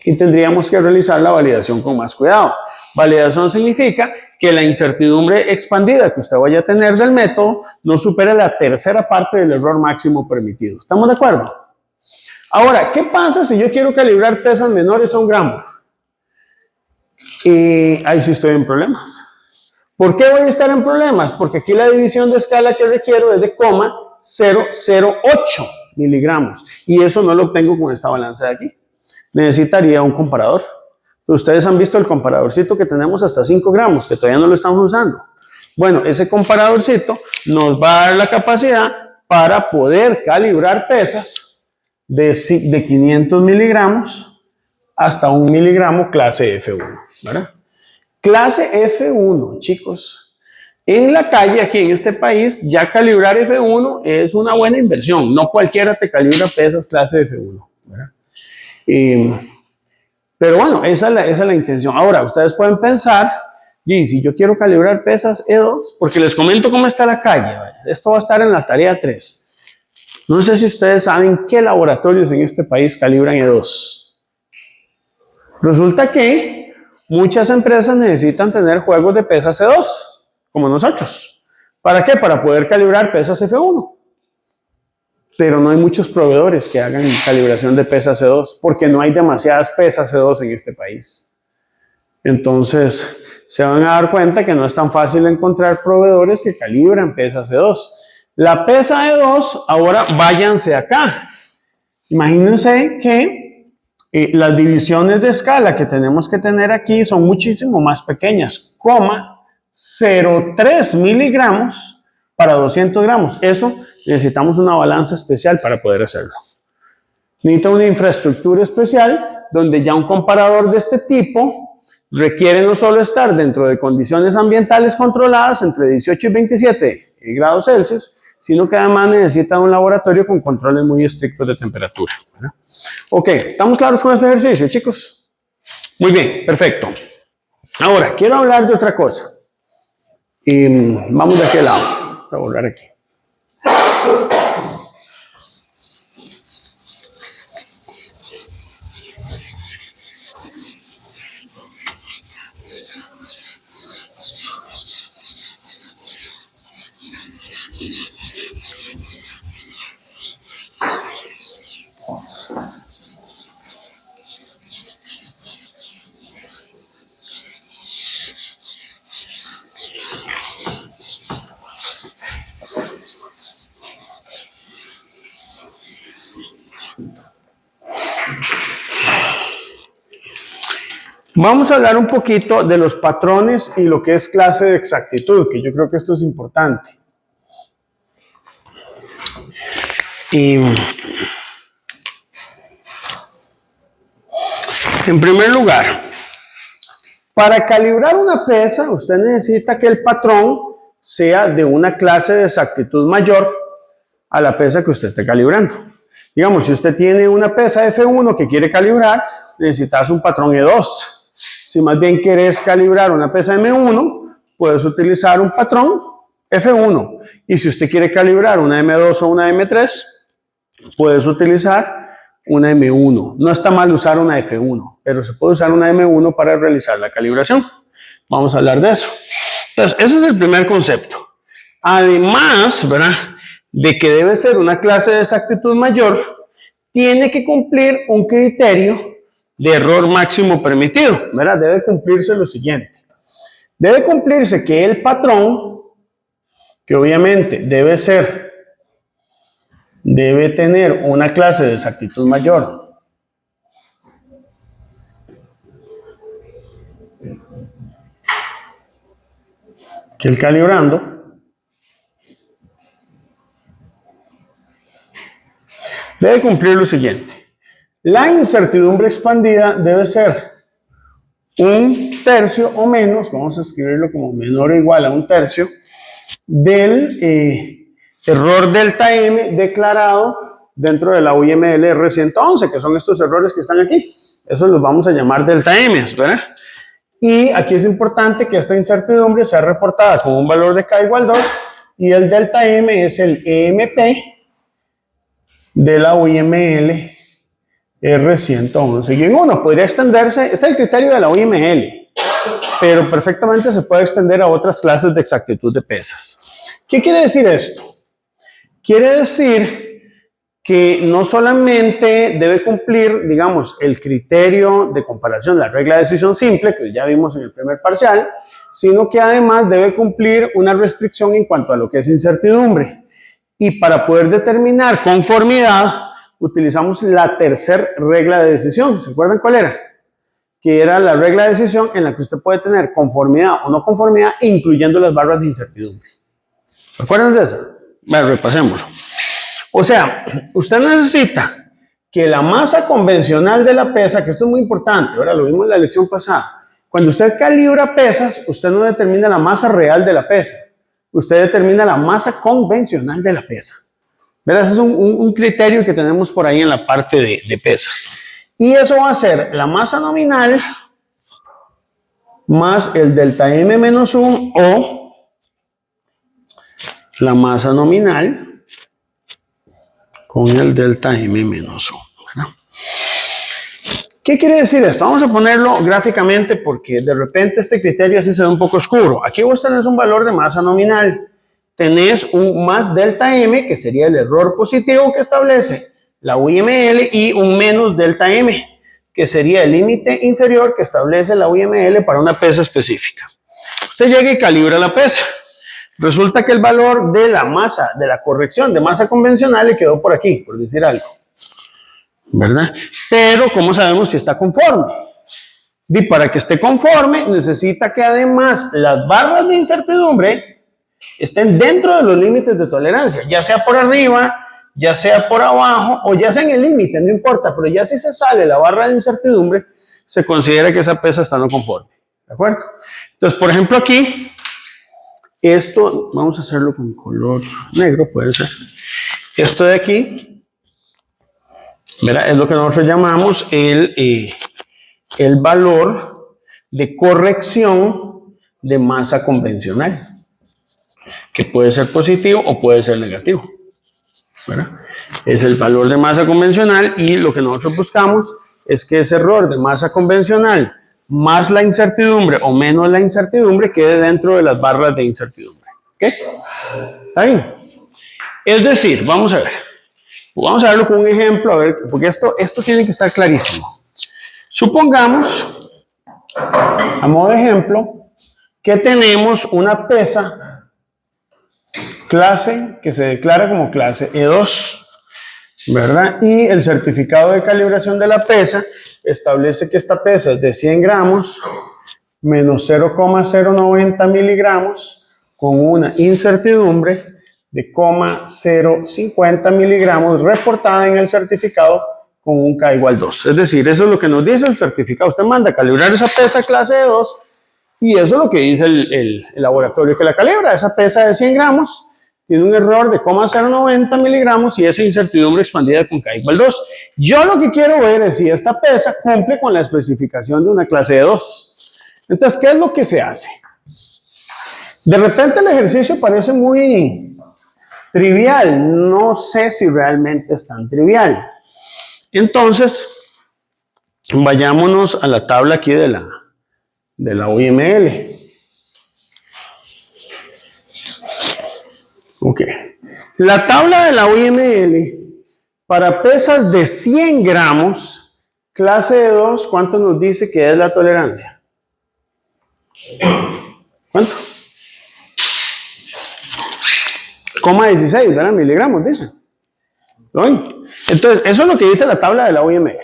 Y tendríamos que realizar la validación con más cuidado. Validación significa que la incertidumbre expandida que usted vaya a tener del método no supere la tercera parte del error máximo permitido. ¿Estamos de acuerdo? Ahora, ¿qué pasa si yo quiero calibrar pesas menores a 1 gramo? Y ahí sí estoy en problemas. ¿Por qué voy a estar en problemas? Porque aquí la división de escala que requiero es de 0,008 miligramos. Y eso no lo obtengo con esta balanza de aquí. Necesitaría un comparador. Ustedes han visto el comparadorcito que tenemos hasta 5 gramos, que todavía no lo estamos usando. Bueno, ese comparadorcito nos va a dar la capacidad para poder calibrar pesas de 500 miligramos hasta 1 miligramo clase F1, ¿verdad? Clase F1, chicos. En la calle, aquí en este país, ya calibrar F1 es una buena inversión. No cualquiera te calibra pesas clase F1, ¿verdad? Pero bueno, esa es la intención. Ahora, ustedes pueden pensar, y si yo quiero calibrar pesas E2, porque les comento cómo está la calle, ¿vale? Esto va a estar en la tarea 3. No sé si ustedes saben qué laboratorios en este país calibran E2. Resulta que muchas empresas necesitan tener juegos de pesas E2, como nosotros. ¿Para qué? Para poder calibrar pesas F1. Pero no hay muchos proveedores que hagan calibración de pesas C2, porque no hay demasiadas pesas C2 en este país. Entonces, se van a dar cuenta que no es tan fácil encontrar proveedores que calibran pesas C2. La pesa E2, ahora váyanse acá. Imagínense que las divisiones de escala que tenemos que tener aquí son muchísimo más pequeñas, 0,03 miligramos para 200 gramos. Eso necesitamos una balanza especial para poder hacerlo. Necesita una infraestructura especial donde ya un comparador de este tipo requiere no solo estar dentro de condiciones ambientales controladas entre 18 y 27 grados Celsius, sino que además necesita un laboratorio con controles muy estrictos de temperatura, ¿verdad? Ok, ¿estamos claros con este ejercicio, chicos? Muy bien, perfecto. Ahora, quiero hablar de otra cosa. Vamos de aquel lado. Vamos a volver aquí. Vamos a hablar un poquito de los patrones y lo que es clase de exactitud, que yo creo que esto es importante. En primer lugar, para calibrar una pesa, usted necesita que el patrón sea de una clase de exactitud mayor a la pesa que usted esté calibrando. Digamos, si usted tiene una pesa F1 que quiere calibrar, necesitas un patrón E2. Si más bien quieres calibrar una pesa M1, puedes utilizar un patrón F1. Y si usted quiere calibrar una M2 o una M3, puedes utilizar una M1. No está mal usar una F1, pero se puede usar una M1 para realizar la calibración. Vamos a hablar de eso. Entonces, ese es el primer concepto. Además, ¿verdad?, de que debe ser una clase de exactitud mayor, tiene que cumplir un criterio de error máximo permitido, ¿verdad? Debe cumplirse lo siguiente. Debe cumplirse que el patrón, que obviamente debe tener una clase de exactitud mayor que el calibrando, debe cumplir lo siguiente. La incertidumbre expandida debe ser un tercio o menos, vamos a escribirlo como menor o igual a un tercio, del error delta M declarado dentro de la UML R111, que son estos errores que están aquí. Eso los vamos a llamar delta M, ¿verdad? Y aquí es importante que esta incertidumbre sea reportada con un valor de K igual 2 y el delta M es el EMP de la UML R111. Y en uno podría extenderse, este es el criterio de la UML, pero perfectamente se puede extender a otras clases de exactitud de pesas. ¿Qué quiere decir esto? Quiere decir que no solamente debe cumplir, digamos, el criterio de comparación, la regla de decisión simple, que ya vimos en el primer parcial, sino que además debe cumplir una restricción en cuanto a lo que es incertidumbre. Y para poder determinar conformidad, utilizamos la tercera regla de decisión. ¿Se acuerdan cuál era? Que era la regla de decisión en la que usted puede tener conformidad o no conformidad, incluyendo las barras de incertidumbre. ¿Se acuerdan de eso? Bueno, repasémoslo. O sea, usted necesita que la masa convencional de la pesa, que esto es muy importante, ahora lo vimos en la lección pasada, cuando usted calibra pesas, usted no determina la masa real de la pesa, usted determina la masa convencional de la pesa. ¿Verdad? Ese es un criterio que tenemos por ahí en la parte de pesas. Y eso va a ser la masa nominal más el delta M menos 1 o la masa nominal con el delta M menos 1. ¿Verdad? ¿Qué quiere decir esto? Vamos a ponerlo gráficamente porque de repente este criterio así se ve un poco oscuro. Aquí vos tenés un valor de masa nominal. Tenés un más delta M, que sería el error positivo que establece la UML, y un menos delta M, que sería el límite inferior que establece la UML para una pesa específica. Usted llega y calibra la pesa. Resulta que el valor de la masa, de la corrección de masa convencional le quedó por aquí, por decir algo. ¿Verdad? Pero, ¿cómo sabemos si está conforme? Y para que esté conforme, necesita que además las barras de incertidumbre estén dentro de los límites de tolerancia, ya sea por arriba, ya sea por abajo, o ya sea en el límite, no importa, pero ya si se sale la barra de incertidumbre, se considera que esa pesa está no conforme. ¿De acuerdo? Entonces, por ejemplo, aquí, esto, vamos a hacerlo con color negro, puede ser. Esto de aquí, ¿verdad? Es lo que nosotros llamamos el valor de corrección de masa convencional, que puede ser positivo o puede ser negativo, ¿verdad? Es el valor de masa convencional y lo que nosotros buscamos es que ese error de masa convencional más la incertidumbre o menos la incertidumbre quede dentro de las barras de incertidumbre. ¿Ok? ¿Está bien? Es decir, vamos a verlo con un ejemplo, a ver, porque esto tiene que estar clarísimo. Supongamos, a modo de ejemplo, que tenemos una pesa clase que se declara como clase E2, ¿verdad? Y el certificado de calibración de la pesa establece que esta pesa es de 100 gramos menos 0,090 miligramos con una incertidumbre de 0,050 miligramos reportada en el certificado con un K igual 2. Es decir, eso es lo que nos dice el certificado. Usted manda a calibrar esa pesa clase de 2 y eso es lo que dice el laboratorio que la calibra. Esa pesa de 100 gramos tiene un error de 0,090 miligramos y esa incertidumbre expandida con K igual 2. Yo lo que quiero ver es si esta pesa cumple con la especificación de una clase de 2. Entonces, ¿qué es lo que se hace? De repente el ejercicio parece muy trivial. No sé si realmente es tan trivial. Entonces, vayámonos a la tabla aquí de la UML. Ok. La tabla de la UML para pesas de 100 gramos, clase de 2, ¿cuánto nos dice que es la tolerancia? ¿Cuánto? 0,16, ¿verdad? Miligramos, dice. ¿Lo ven? Entonces, eso es lo que dice la tabla de la UML.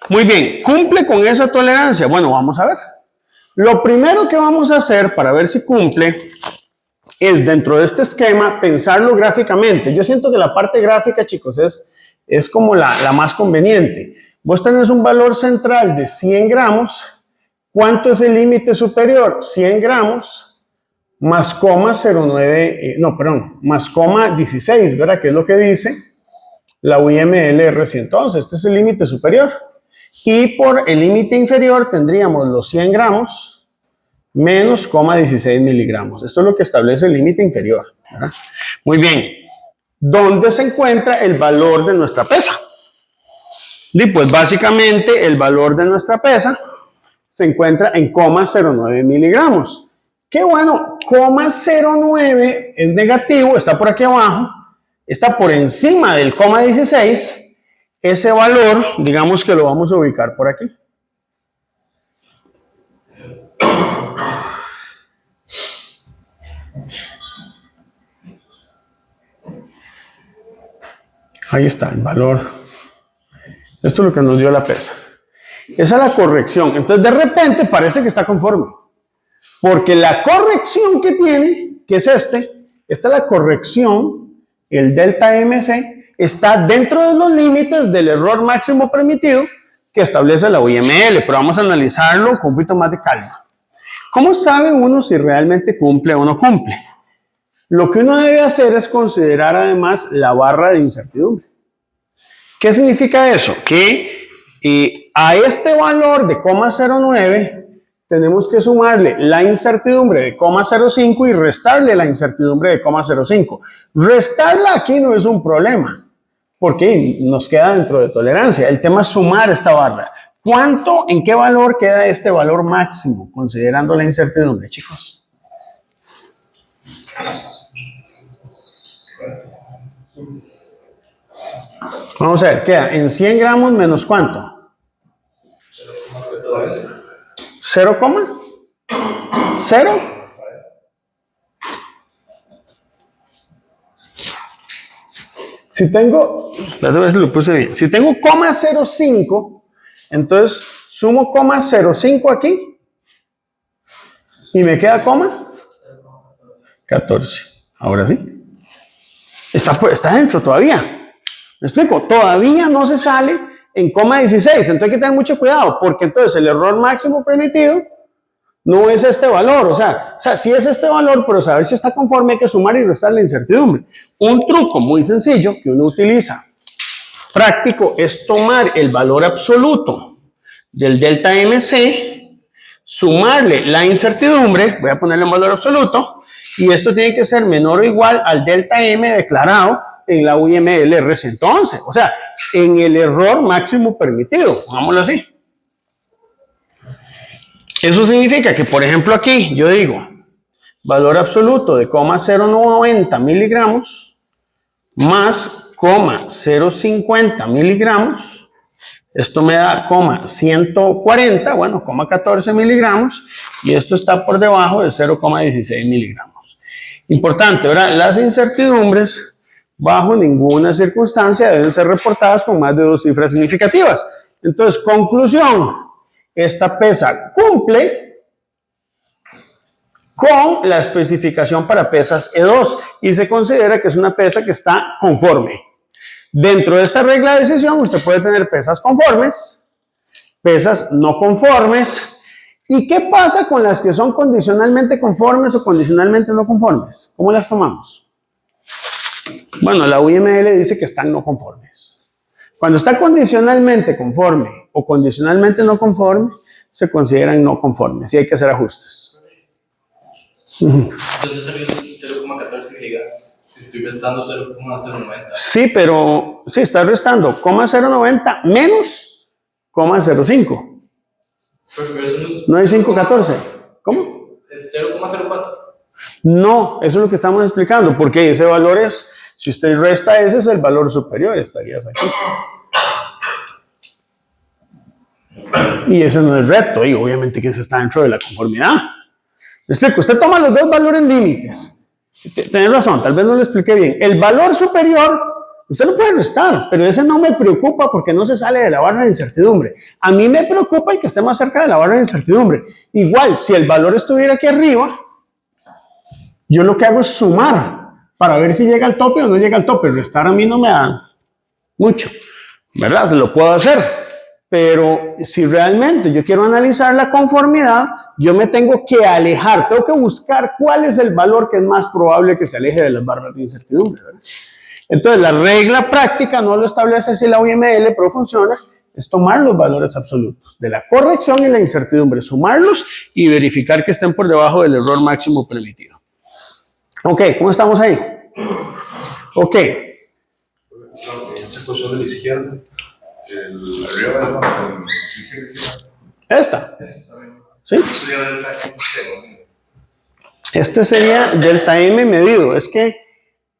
Muy bien, ¿cumple con esa tolerancia? Bueno, vamos a ver. Lo primero que vamos a hacer para ver si cumple es, dentro de este esquema, pensarlo gráficamente. Yo siento que la parte gráfica, chicos, es como la más conveniente. Vos tenés un valor central de 100 gramos. ¿Cuánto es el límite superior? 100 gramos más coma 0,9, más coma 16, ¿verdad? Que es lo que dice la UIML 111. Este es el límite superior. Y por el límite inferior tendríamos los 100 gramos menos coma 16 miligramos. Esto es lo que establece el límite inferior, ¿verdad? Muy bien. ¿Dónde se encuentra el valor de nuestra pesa? Y pues básicamente el valor de nuestra pesa se encuentra en 0,09 miligramos. Qué bueno, 0,09 es negativo, está por aquí abajo, está por encima del 0,16. Ese valor, digamos que lo vamos a ubicar por aquí. Ahí está el valor. Esto es lo que nos dio la pesa. Esa es la corrección. Entonces, de repente parece que está conforme. Porque la corrección que tiene, que es esta es la corrección, el delta MC, está dentro de los límites del error máximo permitido que establece la UIML. Pero vamos a analizarlo con un poquito más de calma. ¿Cómo sabe uno si realmente cumple o no cumple? Lo que uno debe hacer es considerar además la barra de incertidumbre. ¿Qué significa eso? Que a este valor de 0,09 tenemos que sumarle la incertidumbre de 0,05 y restarle la incertidumbre de 0,05. Restarla aquí no es un problema, porque nos queda dentro de tolerancia. El tema es sumar esta barra. ¿Cuánto, en qué valor queda este valor máximo, considerando la incertidumbre, chicos? Vamos a ver, queda en 100 gramos menos ¿cuánto? 0, 0. Si tengo, a ver si lo puse bien. Si tengo 0,05, entonces sumo 0,05 aquí y me queda 14. Ahora sí. Está dentro todavía. ¿Me explico? Todavía no se sale en 0,16. Entonces hay que tener mucho cuidado, porque entonces el error máximo permitido no es este valor. O sea, sí es este valor, pero saber si está conforme hay que sumar y restar la incertidumbre. Un truco muy sencillo que uno utiliza, práctico, es tomar el valor absoluto del delta MC, sumarle la incertidumbre, voy a ponerle un valor absoluto, y esto tiene que ser menor o igual al delta M declarado en la UIML 111, o sea, en el error máximo permitido, pongámoslo así. Eso significa que, por ejemplo, aquí yo digo valor absoluto de 0,090 miligramos más 0,050 miligramos. Esto me da 140, bueno, 14 miligramos, y esto está por debajo de 0,16 miligramos. Importante, ¿verdad? Las incertidumbres bajo ninguna circunstancia deben ser reportadas con más de 2 cifras significativas. Entonces, conclusión, esta pesa cumple con la especificación para pesas E2 y se considera que es una pesa que está conforme. Dentro de esta regla de decisión usted puede tener pesas conformes, pesas no conformes. ¿Y qué pasa con las que son condicionalmente conformes o condicionalmente no conformes? ¿Cómo las tomamos? Bueno, la UIML dice que están no conformes. Cuando está condicionalmente conforme o condicionalmente no conforme, se consideran no conformes y hay que hacer ajustes. Entonces, 0,14 gigas. Si estoy restando 0,090. Sí, pero sí, está restando 0,090 menos 0,05. No hay 5,14. ¿Cómo? Es 0,04. No, eso es lo que estamos explicando, porque ese valor es, si usted resta ese es el valor superior, estarías aquí. Y ese no es reto, y obviamente que ese está dentro de la conformidad. ¿Me explico? Usted toma los dos valores límites. Tiene razón, tal vez no lo expliqué bien. El valor superior, usted lo puede restar, pero ese no me preocupa porque no se sale de la barra de incertidumbre. A mí me preocupa el que esté más cerca de la barra de incertidumbre. Igual, si el valor estuviera aquí arriba, yo lo que hago es sumar para ver si llega al tope o no llega al tope. Restar a mí no me da mucho, ¿verdad? Lo puedo hacer. Pero si realmente yo quiero analizar la conformidad, yo me tengo que alejar, tengo que buscar cuál es el valor que es más probable que se aleje de las barras de incertidumbre, ¿verdad? Entonces, la regla práctica no lo establece así la UML, pero funciona, es tomar los valores absolutos de la corrección y la incertidumbre, sumarlos y verificar que estén por debajo del error máximo permitido. Ok, ¿cómo estamos ahí? Ok. Esa cuestión de la izquierda, arriba Esta. ¿Sí? Eso sería delta MC. Este sería delta M medido. Es que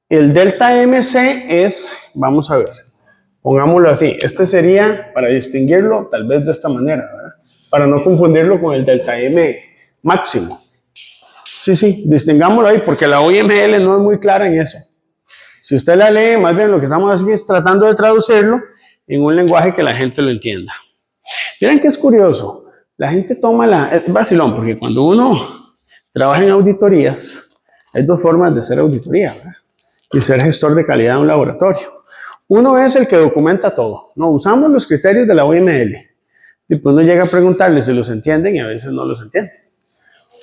el delta MC es, vamos a ver, pongámoslo así. Este sería, para distinguirlo, tal vez de esta manera, ¿verdad? Para no confundirlo con el delta M máximo. Sí, distingámoslo ahí, porque la OML no es muy clara en eso. Si usted la lee, más bien lo que estamos haciendo es tratando de traducirlo en un lenguaje que la gente lo entienda. Miren que es curioso. La gente toma es vacilón, porque cuando uno trabaja en auditorías, hay dos formas de hacer auditoría, ¿verdad? Y ser gestor de calidad de un laboratorio. Uno es el que documenta todo. No, usamos los criterios de la OML. Y pues uno llega a preguntarles si los entienden y a veces no los entienden.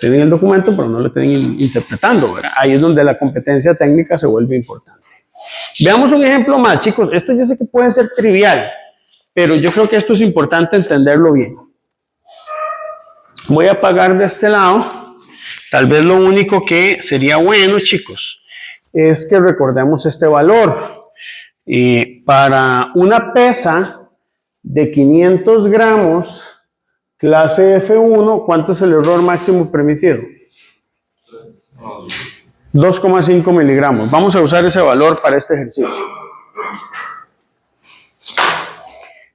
Tienen el documento, pero no lo tienen interpretando, ¿verdad? Ahí es donde la competencia técnica se vuelve importante. Veamos un ejemplo más, chicos. Esto yo sé que puede ser trivial, pero yo creo que esto es importante entenderlo bien. Voy a apagar de este lado. Tal vez lo único que sería bueno, chicos, es que recordemos este valor. Para una pesa de 500 gramos, clase F1, ¿cuánto es el error máximo permitido? 2,5 miligramos. Vamos a usar ese valor para este ejercicio.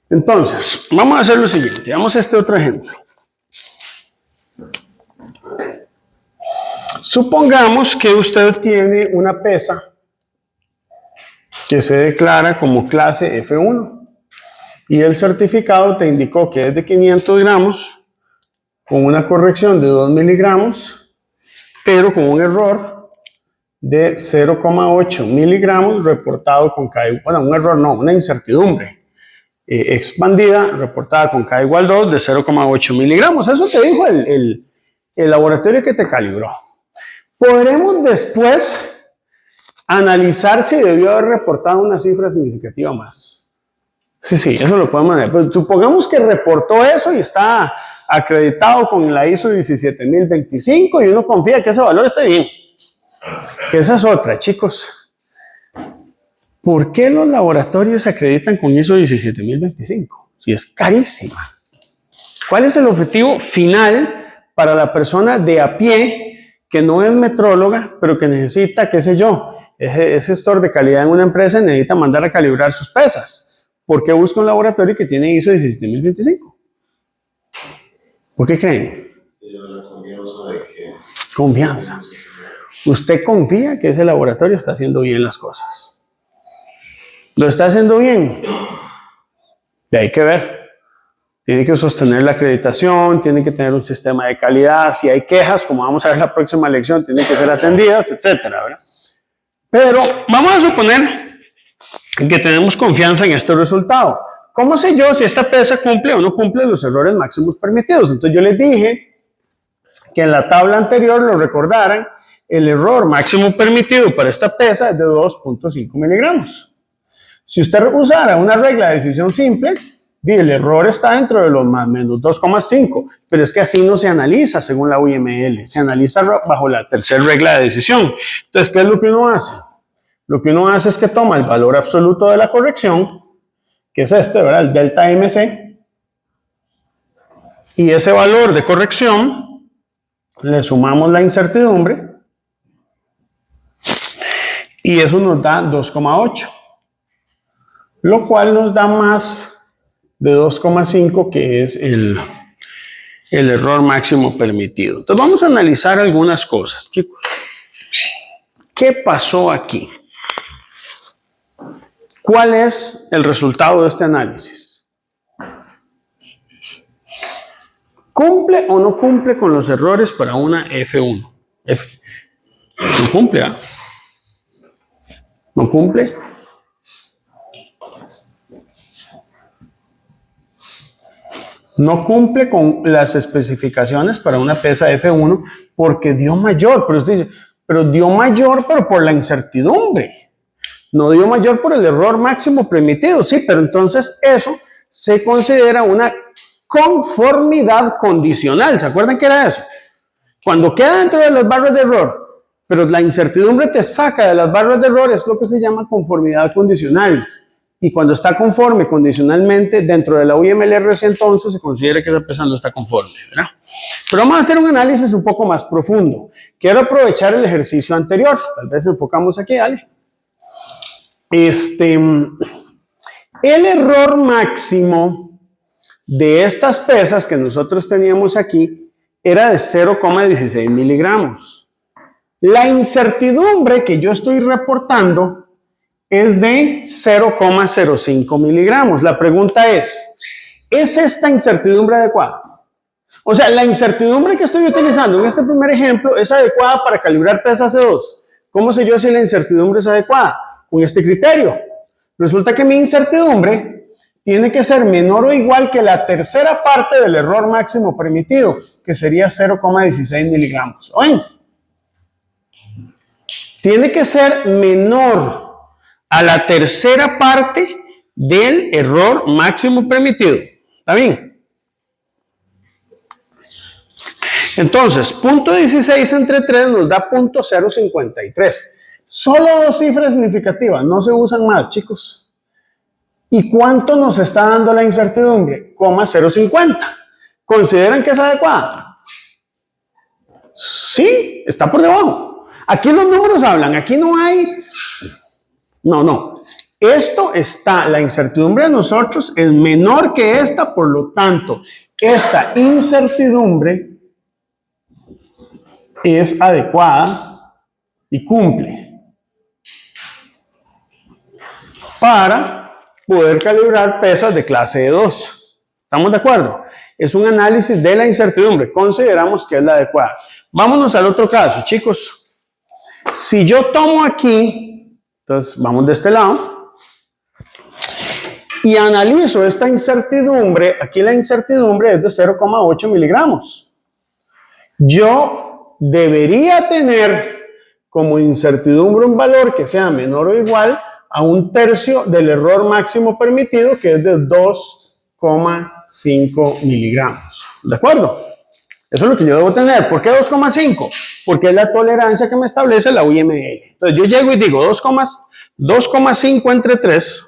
Entonces, vamos a hacer lo siguiente. Veamos este otro ejemplo. Supongamos que usted tiene una pesa que se declara como clase F1 y el certificado te indicó que es de 500 gramos con una corrección de 2 miligramos, pero con un error de 0,8 miligramos reportado con K, bueno, un error no, una incertidumbre expandida reportada con K igual 2 de 0,8 miligramos. Eso te dijo el laboratorio que te calibró. Podremos después analizar si debió haber reportado una cifra significativa más. Sí, eso lo podemos ver. Pues supongamos que reportó eso y está acreditado con la ISO 17025 y uno confía que ese valor esté bien. Que esa es otra, chicos. ¿Por qué los laboratorios se acreditan con ISO 17025? Si es carísima. ¿Cuál es el objetivo final para la persona de a pie que no es metróloga, pero que necesita, qué sé yo, es gestor de calidad en una empresa y necesita mandar a calibrar sus pesas? ¿Por qué busca un laboratorio que tiene ISO 17025? ¿Por qué creen? La confianza de que... Confianza. Usted confía que ese laboratorio está haciendo bien las cosas. ¿Lo está haciendo bien? Y hay que ver. Tiene que sostener la acreditación, tiene que tener un sistema de calidad. Si hay quejas, como vamos a ver en la próxima lección, tienen que ser atendidas, etcétera, ¿verdad? Pero vamos a suponer que tenemos confianza en este resultado. ¿Cómo sé yo si esta pesa cumple o no cumple los errores máximos permitidos? Entonces yo les dije que en la tabla anterior, lo recordaran, el error máximo permitido para esta pesa es de 2,5 miligramos. Si usted usara una regla de decisión simple, el error está dentro de los más menos 2,5, pero es que así no se analiza según la UML, se analiza bajo la tercera regla de decisión. Entonces, ¿qué es lo que uno hace? Lo que uno hace es que toma el valor absoluto de la corrección, que es este, ¿verdad? El delta MC, y ese valor de corrección le sumamos la incertidumbre y eso nos da 2,8, lo cual nos da más de 2,5, que es el error máximo permitido. Entonces vamos a analizar algunas cosas, chicos. ¿Qué pasó aquí? ¿Cuál es el resultado de este análisis? ¿Cumple o no cumple con los errores para una F1? No cumple, ¿ah? ¿No cumple? No cumple con las especificaciones para una pesa F1 porque dio mayor. Pero usted dice, pero dio mayor, pero por la incertidumbre. No dio mayor por el error máximo permitido. Sí, pero entonces eso se considera una conformidad condicional. ¿Se acuerdan qué era eso? Cuando queda dentro de las barras de error, pero la incertidumbre te saca de las barras de error, es lo que se llama conformidad condicional. Y cuando está conforme condicionalmente dentro de la UMLRC, entonces se considera que esa pesa no está conforme, ¿verdad? Pero vamos a hacer un análisis un poco más profundo. Quiero aprovechar el ejercicio anterior. Tal vez enfocamos aquí, ¿vale? El error máximo de estas pesas que nosotros teníamos aquí era de 0,16 miligramos. La incertidumbre que yo estoy reportando es de 0,05 miligramos. La pregunta ¿es esta incertidumbre adecuada? O sea, la incertidumbre que estoy utilizando en este primer ejemplo es adecuada para calibrar pesas C2. ¿Cómo sé yo si la incertidumbre es adecuada? Con este criterio. Resulta que mi incertidumbre tiene que ser menor o igual que la tercera parte del error máximo permitido, que sería 0,16 miligramos. ¿Oyen? Tiene que ser menor a la tercera parte del error máximo permitido. ¿Está bien? Entonces, punto 16 entre 3 nos da punto 0,53. Solo dos cifras significativas, no se usan más, chicos. ¿Y cuánto nos está dando la incertidumbre? 0,050. ¿Consideran que es adecuada? Sí, está por debajo. Aquí los números hablan, aquí no hay... No. Esto está, la incertidumbre de nosotros es menor que esta, por lo tanto, esta incertidumbre es adecuada y cumple para poder calibrar pesas de clase E2. ¿Estamos de acuerdo? Es un análisis de la incertidumbre. Consideramos que es la adecuada. Vámonos al otro caso, chicos. Si yo tomo aquí, entonces vamos de este lado, y analizo esta incertidumbre, aquí la incertidumbre es de 0,8 miligramos. Yo debería tener como incertidumbre un valor que sea menor o igual a un tercio del error máximo permitido, que es de 2,5 miligramos. ¿De acuerdo? Eso es lo que yo debo tener. ¿Por qué 2,5? Porque es la tolerancia que me establece la UML. Entonces yo llego y digo 2,5 entre 3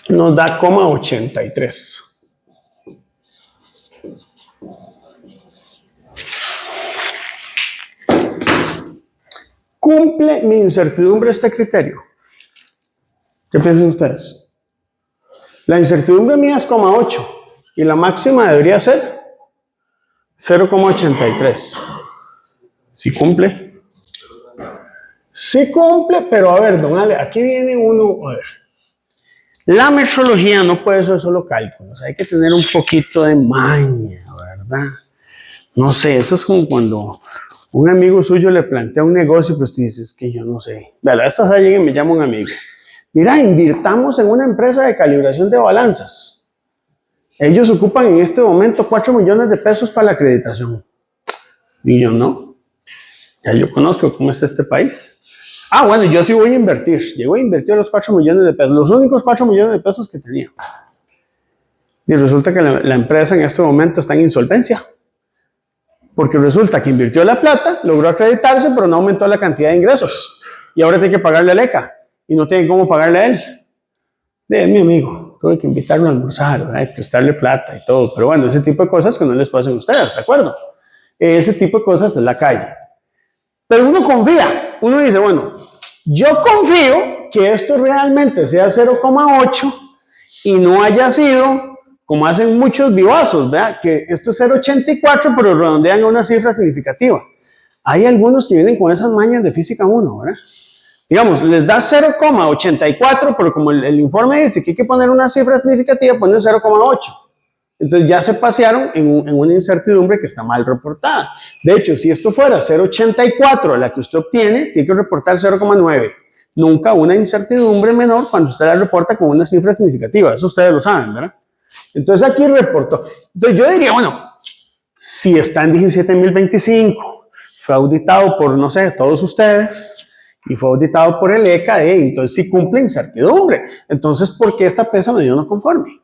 nos da 0,83. ¿Cumple mi incertidumbre este criterio? ¿Qué piensan ustedes? La incertidumbre mía es 0,8 y la máxima debería ser 0,83. ¿Sí cumple? Sí cumple, pero a ver, don Ale, aquí viene uno, a ver. La metrología no puede ser solo cálculos, hay que tener un poquito de maña, ¿verdad? No sé, eso es como cuando un amigo suyo le plantea un negocio, pues tú dices que yo no sé. Vale, esto llega y me llama un amigo. Mira, invirtamos en una empresa de calibración de balanzas. Ellos ocupan en este momento 4 millones de pesos para la acreditación. Y yo no. Ya yo conozco cómo está este país. Ah, bueno, yo sí voy a invertir. Llego a invertir los 4 millones de pesos, los únicos 4 millones de pesos que tenía. Y resulta que la empresa en este momento está en insolvencia. Porque resulta que invirtió la plata, logró acreditarse, pero no aumentó la cantidad de ingresos. Y ahora tiene que pagarle al ECA. Y no tiene cómo pagarle a él. Es mi amigo, tuve que invitarlo a almorzar, ¿verdad? Prestarle plata y todo. Pero bueno, ese tipo de cosas que no les pasan a ustedes, ¿de acuerdo? Ese tipo de cosas es la calle. Pero uno confía, uno dice, bueno, yo confío que esto realmente sea 0,8 y no haya sido, como hacen muchos vivazos, ¿verdad? Que esto es 0,84, pero redondean a una cifra significativa. Hay algunos que vienen con esas mañas de física 1, ¿verdad? Digamos, les da 0,84, pero como el informe dice que hay que poner una cifra significativa, ponen 0,8. Entonces ya se pasearon en una incertidumbre que está mal reportada. De hecho, si esto fuera 0,84 la que usted obtiene, tiene que reportar 0,9. nunca una incertidumbre menor cuando usted la reporta con una cifra significativa. Eso ustedes lo saben, ¿verdad? Entonces aquí reportó. Entonces yo diría, bueno, si está en 17.025, fue auditado por, no sé, todos ustedes, y fue auditado por el ECA, entonces sí cumple incertidumbre. Entonces, ¿por qué esta PESA me dio no conforme?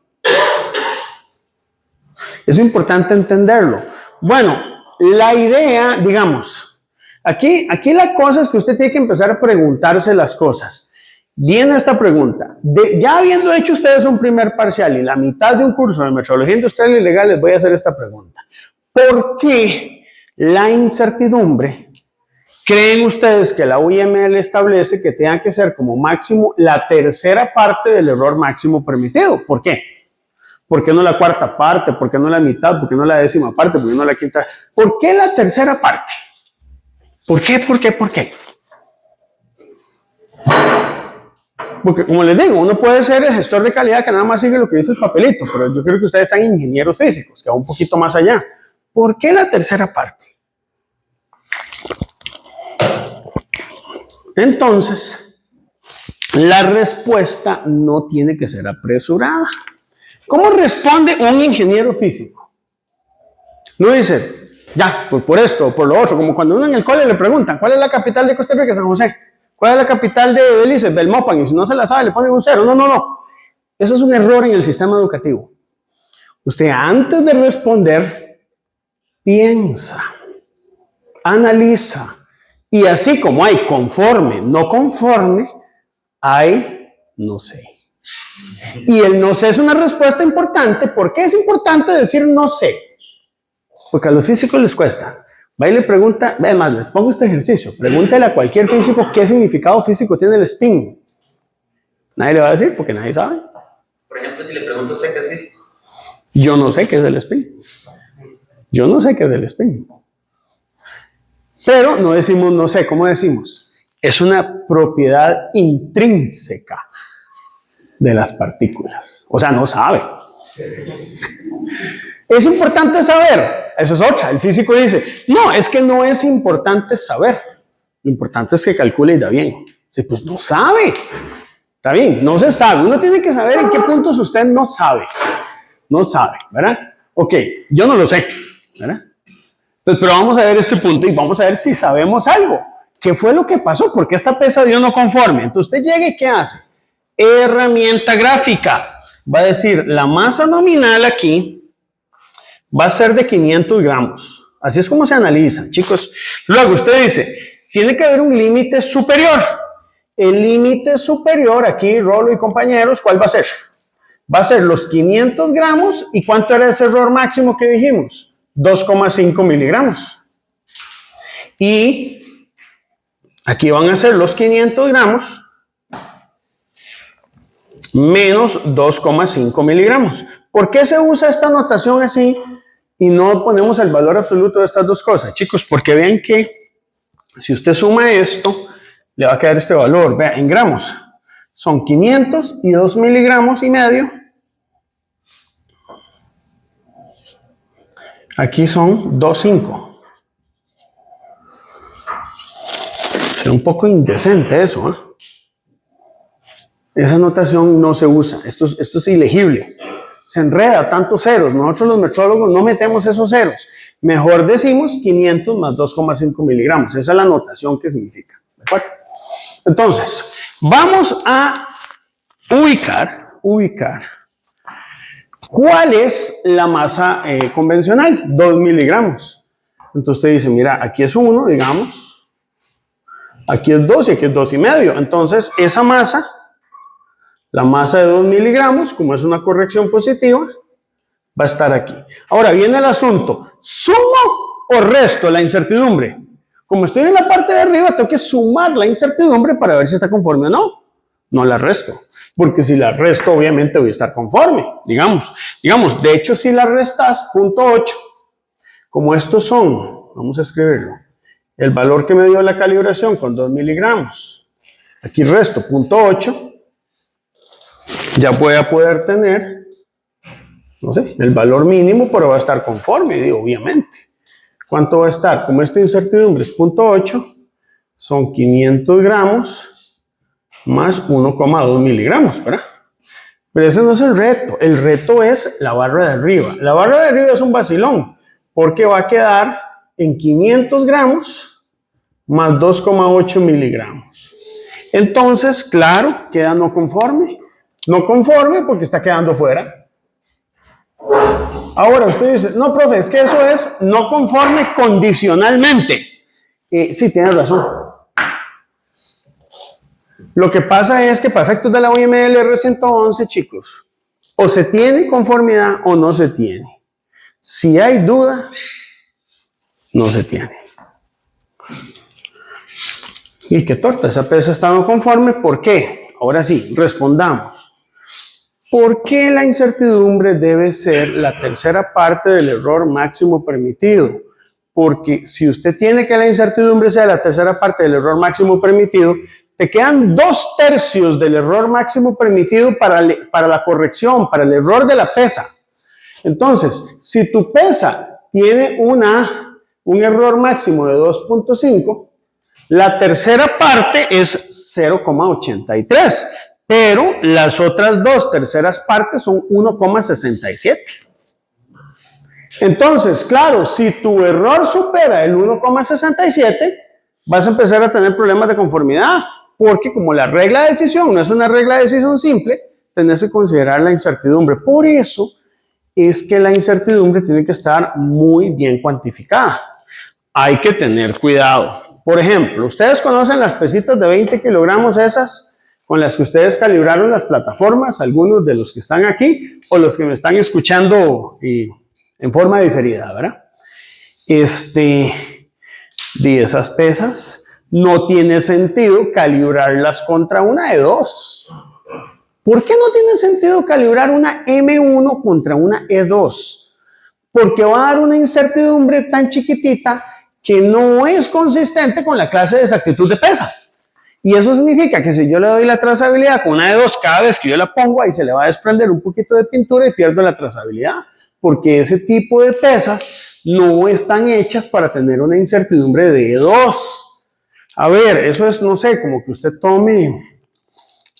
Es importante entenderlo. Bueno, la idea, digamos, aquí la cosa es que usted tiene que empezar a preguntarse las cosas. Viene esta pregunta. Ya habiendo hecho ustedes un primer parcial y la mitad de un curso de metrología industrial y legal, les voy a hacer esta pregunta. ¿Por qué la incertidumbre creen ustedes que la UIML establece que tenga que ser como máximo la tercera parte del error máximo permitido? ¿Por qué? ¿Por qué no la cuarta parte? ¿Por qué no la mitad? ¿Por qué no la décima parte? ¿Por qué no la quinta? ¿Por qué la tercera parte? ¿Por qué? ¿Por qué? ¿Por qué? Porque, como les digo, uno puede ser el gestor de calidad que nada más sigue lo que dice el papelito, pero yo creo que ustedes son ingenieros físicos, que va un poquito más allá. ¿Por qué la tercera parte? Entonces, la respuesta no tiene que ser apresurada. ¿Cómo responde un ingeniero físico? No dice, ya, pues por esto, por lo otro, como cuando uno en el cole le preguntan, ¿cuál es la capital de Costa Rica? San José. ¿Cuál es la capital de Belice? Belmopan. Y si no se la sabe, le ponen un 0. No. Eso es un error en el sistema educativo. Usted antes de responder, piensa, analiza. Y así como hay conforme, no conforme, hay no sé. Y el no sé es una respuesta importante. ¿Por qué es importante decir no sé? Porque a los físicos les cuesta. Va y le pregunta, además, les pongo este ejercicio. Pregúntele a cualquier físico qué significado físico tiene el spin. Nadie le va a decir porque nadie sabe. Por ejemplo, si le pregunto a usted qué es físico. Yo no sé qué es el spin. Yo no sé qué es el spin. Pero no decimos no sé, ¿cómo decimos? Es una propiedad intrínseca de las partículas. O sea, no sabe. Es importante saber. Eso es otra. El físico dice, no, es que no es importante saber. Lo importante es que calcule y da bien. Sí, pues no sabe. Está bien, no se sabe. Uno tiene que saber en qué puntos usted no sabe. No sabe, ¿verdad? Ok, yo no lo sé, ¿verdad? Entonces, pero vamos a ver este punto y vamos a ver si sabemos algo. ¿Qué fue lo que pasó? ¿Por qué esta PESA dio no conforme? Entonces usted llega y ¿qué hace? Herramienta gráfica. Va a decir, la masa nominal aquí va a ser de 500 gramos. Así es como se analiza, chicos. Luego usted dice, tiene que haber un límite superior. El límite superior, aquí Rolo y compañeros, ¿cuál va a ser? Va a ser los 500 gramos. ¿Y cuánto era ese error máximo que dijimos? 2,5 miligramos. Y aquí van a ser los 500 gramos menos 2,5 miligramos. ¿Por qué se usa esta notación así y no ponemos el valor absoluto de estas dos cosas? Chicos, porque vean que si usted suma esto, le va a quedar este valor. Vean, en gramos son 500 y 2 miligramos y medio. Aquí son 2,5. Es un poco indecente eso, ¿eh? Esa notación no se usa. Esto es ilegible. Se enreda tantos ceros. Nosotros los metrólogos no metemos esos ceros. Mejor decimos 500 más 2,5 miligramos. Esa es la notación que significa. ¿De acuerdo? Entonces, vamos a ubicar ¿cuál es la masa convencional? 2 miligramos. Entonces usted dice, mira, aquí es 1, digamos. Aquí es 2 y aquí es 2,5. Entonces, esa masa, la masa de 2 miligramos, como es una corrección positiva, va a estar aquí. Ahora viene el asunto. ¿Sumo o resto la incertidumbre? Como estoy en la parte de arriba, tengo que sumar la incertidumbre para ver si está conforme o no. No la resto. Porque si la resto, obviamente voy a estar conforme. Digamos, de hecho, si la restas, 0.8, como estos son, vamos a escribirlo, el valor que me dio la calibración con 2 miligramos, aquí resto 0.8, ya voy a poder tener, no sé, el valor mínimo, pero va a estar conforme, digo, obviamente. ¿Cuánto va a estar? Como esta incertidumbre es 0.8, son 500 gramos más 1,2 miligramos, ¿verdad? Pero ese no es el reto es la barra de arriba. La barra de arriba es un vacilón, porque va a quedar en 500 gramos más 2,8 miligramos. Entonces, claro, queda no conforme. No conforme porque está quedando fuera. Ahora usted dice, no, profe, es que eso es no conforme condicionalmente. Sí, tiene razón. Lo que pasa es que para efectos de la OIML R111, chicos, o se tiene conformidad o no se tiene. Si hay duda, no se tiene. Y qué torta, esa pesa está no conforme, ¿por qué? Ahora sí, respondamos. ¿Por qué la incertidumbre debe ser la tercera parte del error máximo permitido? Porque si usted tiene que la incertidumbre sea la tercera parte del error máximo permitido, te quedan 2/3 del error máximo permitido para la corrección, para el error de la pesa. Entonces, si tu pesa tiene un error máximo de 2,5, la tercera parte es 0,83, pero las otras 2/3 partes son 1,67. Entonces, claro, si tu error supera el 1,67, vas a empezar a tener problemas de conformidad, porque como la regla de decisión no es una regla de decisión simple, tenés que considerar la incertidumbre. Por eso es que la incertidumbre tiene que estar muy bien cuantificada. Hay que tener cuidado. Por ejemplo, ustedes conocen las pesitas de 20 kilogramos esas con las que ustedes calibraron las plataformas, algunos de los que están aquí o los que me están escuchando en forma diferida, ¿verdad? De esas pesas no tiene sentido calibrarlas contra una E2. ¿Por qué no tiene sentido calibrar una M1 contra una E2? Porque va a dar una incertidumbre tan chiquitita que no es consistente con la clase de exactitud de pesas. Y eso significa que si yo le doy la trazabilidad con una E2, cada vez que yo la pongo ahí se le va a desprender un poquito de pintura y pierdo la trazabilidad. Porque ese tipo de pesas no están hechas para tener una incertidumbre de E2. A ver, eso es, no sé, como que usted tome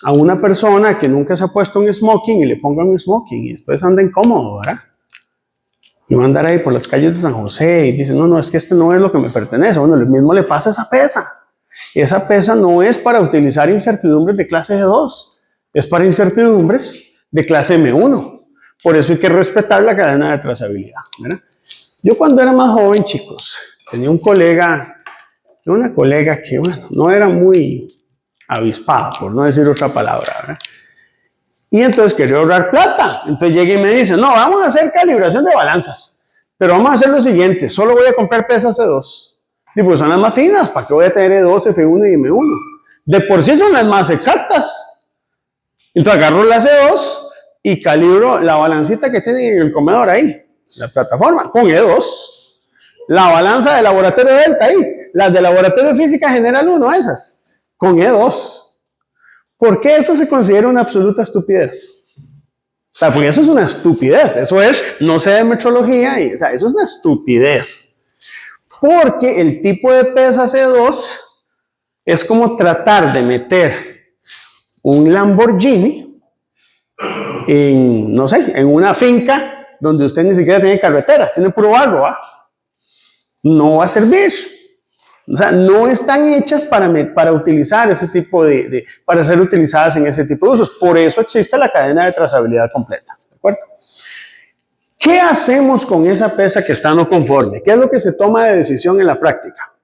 a una persona que nunca se ha puesto un smoking y le ponga un smoking y después anda incómodo, ¿verdad? Y va a andar ahí por las calles de San José y dice, no, es que este no es lo que me pertenece. Bueno, lo mismo le pasa a esa pesa. Esa pesa no es para utilizar incertidumbres de clase G2, es para incertidumbres de clase M1. Por eso hay que respetar la cadena de trazabilidad, ¿verdad? Yo cuando era más joven, chicos, tenía una colega que, bueno, no era muy avispada, por no decir otra palabra, ¿verdad? Y entonces quería ahorrar plata. Entonces llega y me dice, no, vamos a hacer calibración de balanzas, pero vamos a hacer lo siguiente, solo voy a comprar pesas E2. Y pues son las más finas, ¿para qué voy a tener E2, F1 y M1? De por sí son las más exactas. Entonces agarro las E2 y calibro la balancita que tiene en el comedor ahí, la plataforma, con E2. La balanza de laboratorio Delta ahí, las de laboratorio de física general 1, esas, con E2. ¿Por qué eso se considera una absoluta estupidez? O sea, porque eso es una estupidez, eso es, no sé de metrología, o sea, eso es una estupidez. Porque el tipo de pesa C2 es como tratar de meter un Lamborghini en, no sé, en una finca donde usted ni siquiera tiene carreteras, tiene puro barro, ¿va? No va a servir. O sea, no están hechas para utilizar ese tipo para ser utilizadas en ese tipo de usos. Por eso existe la cadena de trazabilidad completa. ¿De acuerdo? ¿Qué hacemos con esa pesa que está no conforme? ¿Qué es lo que se toma de decisión en la práctica?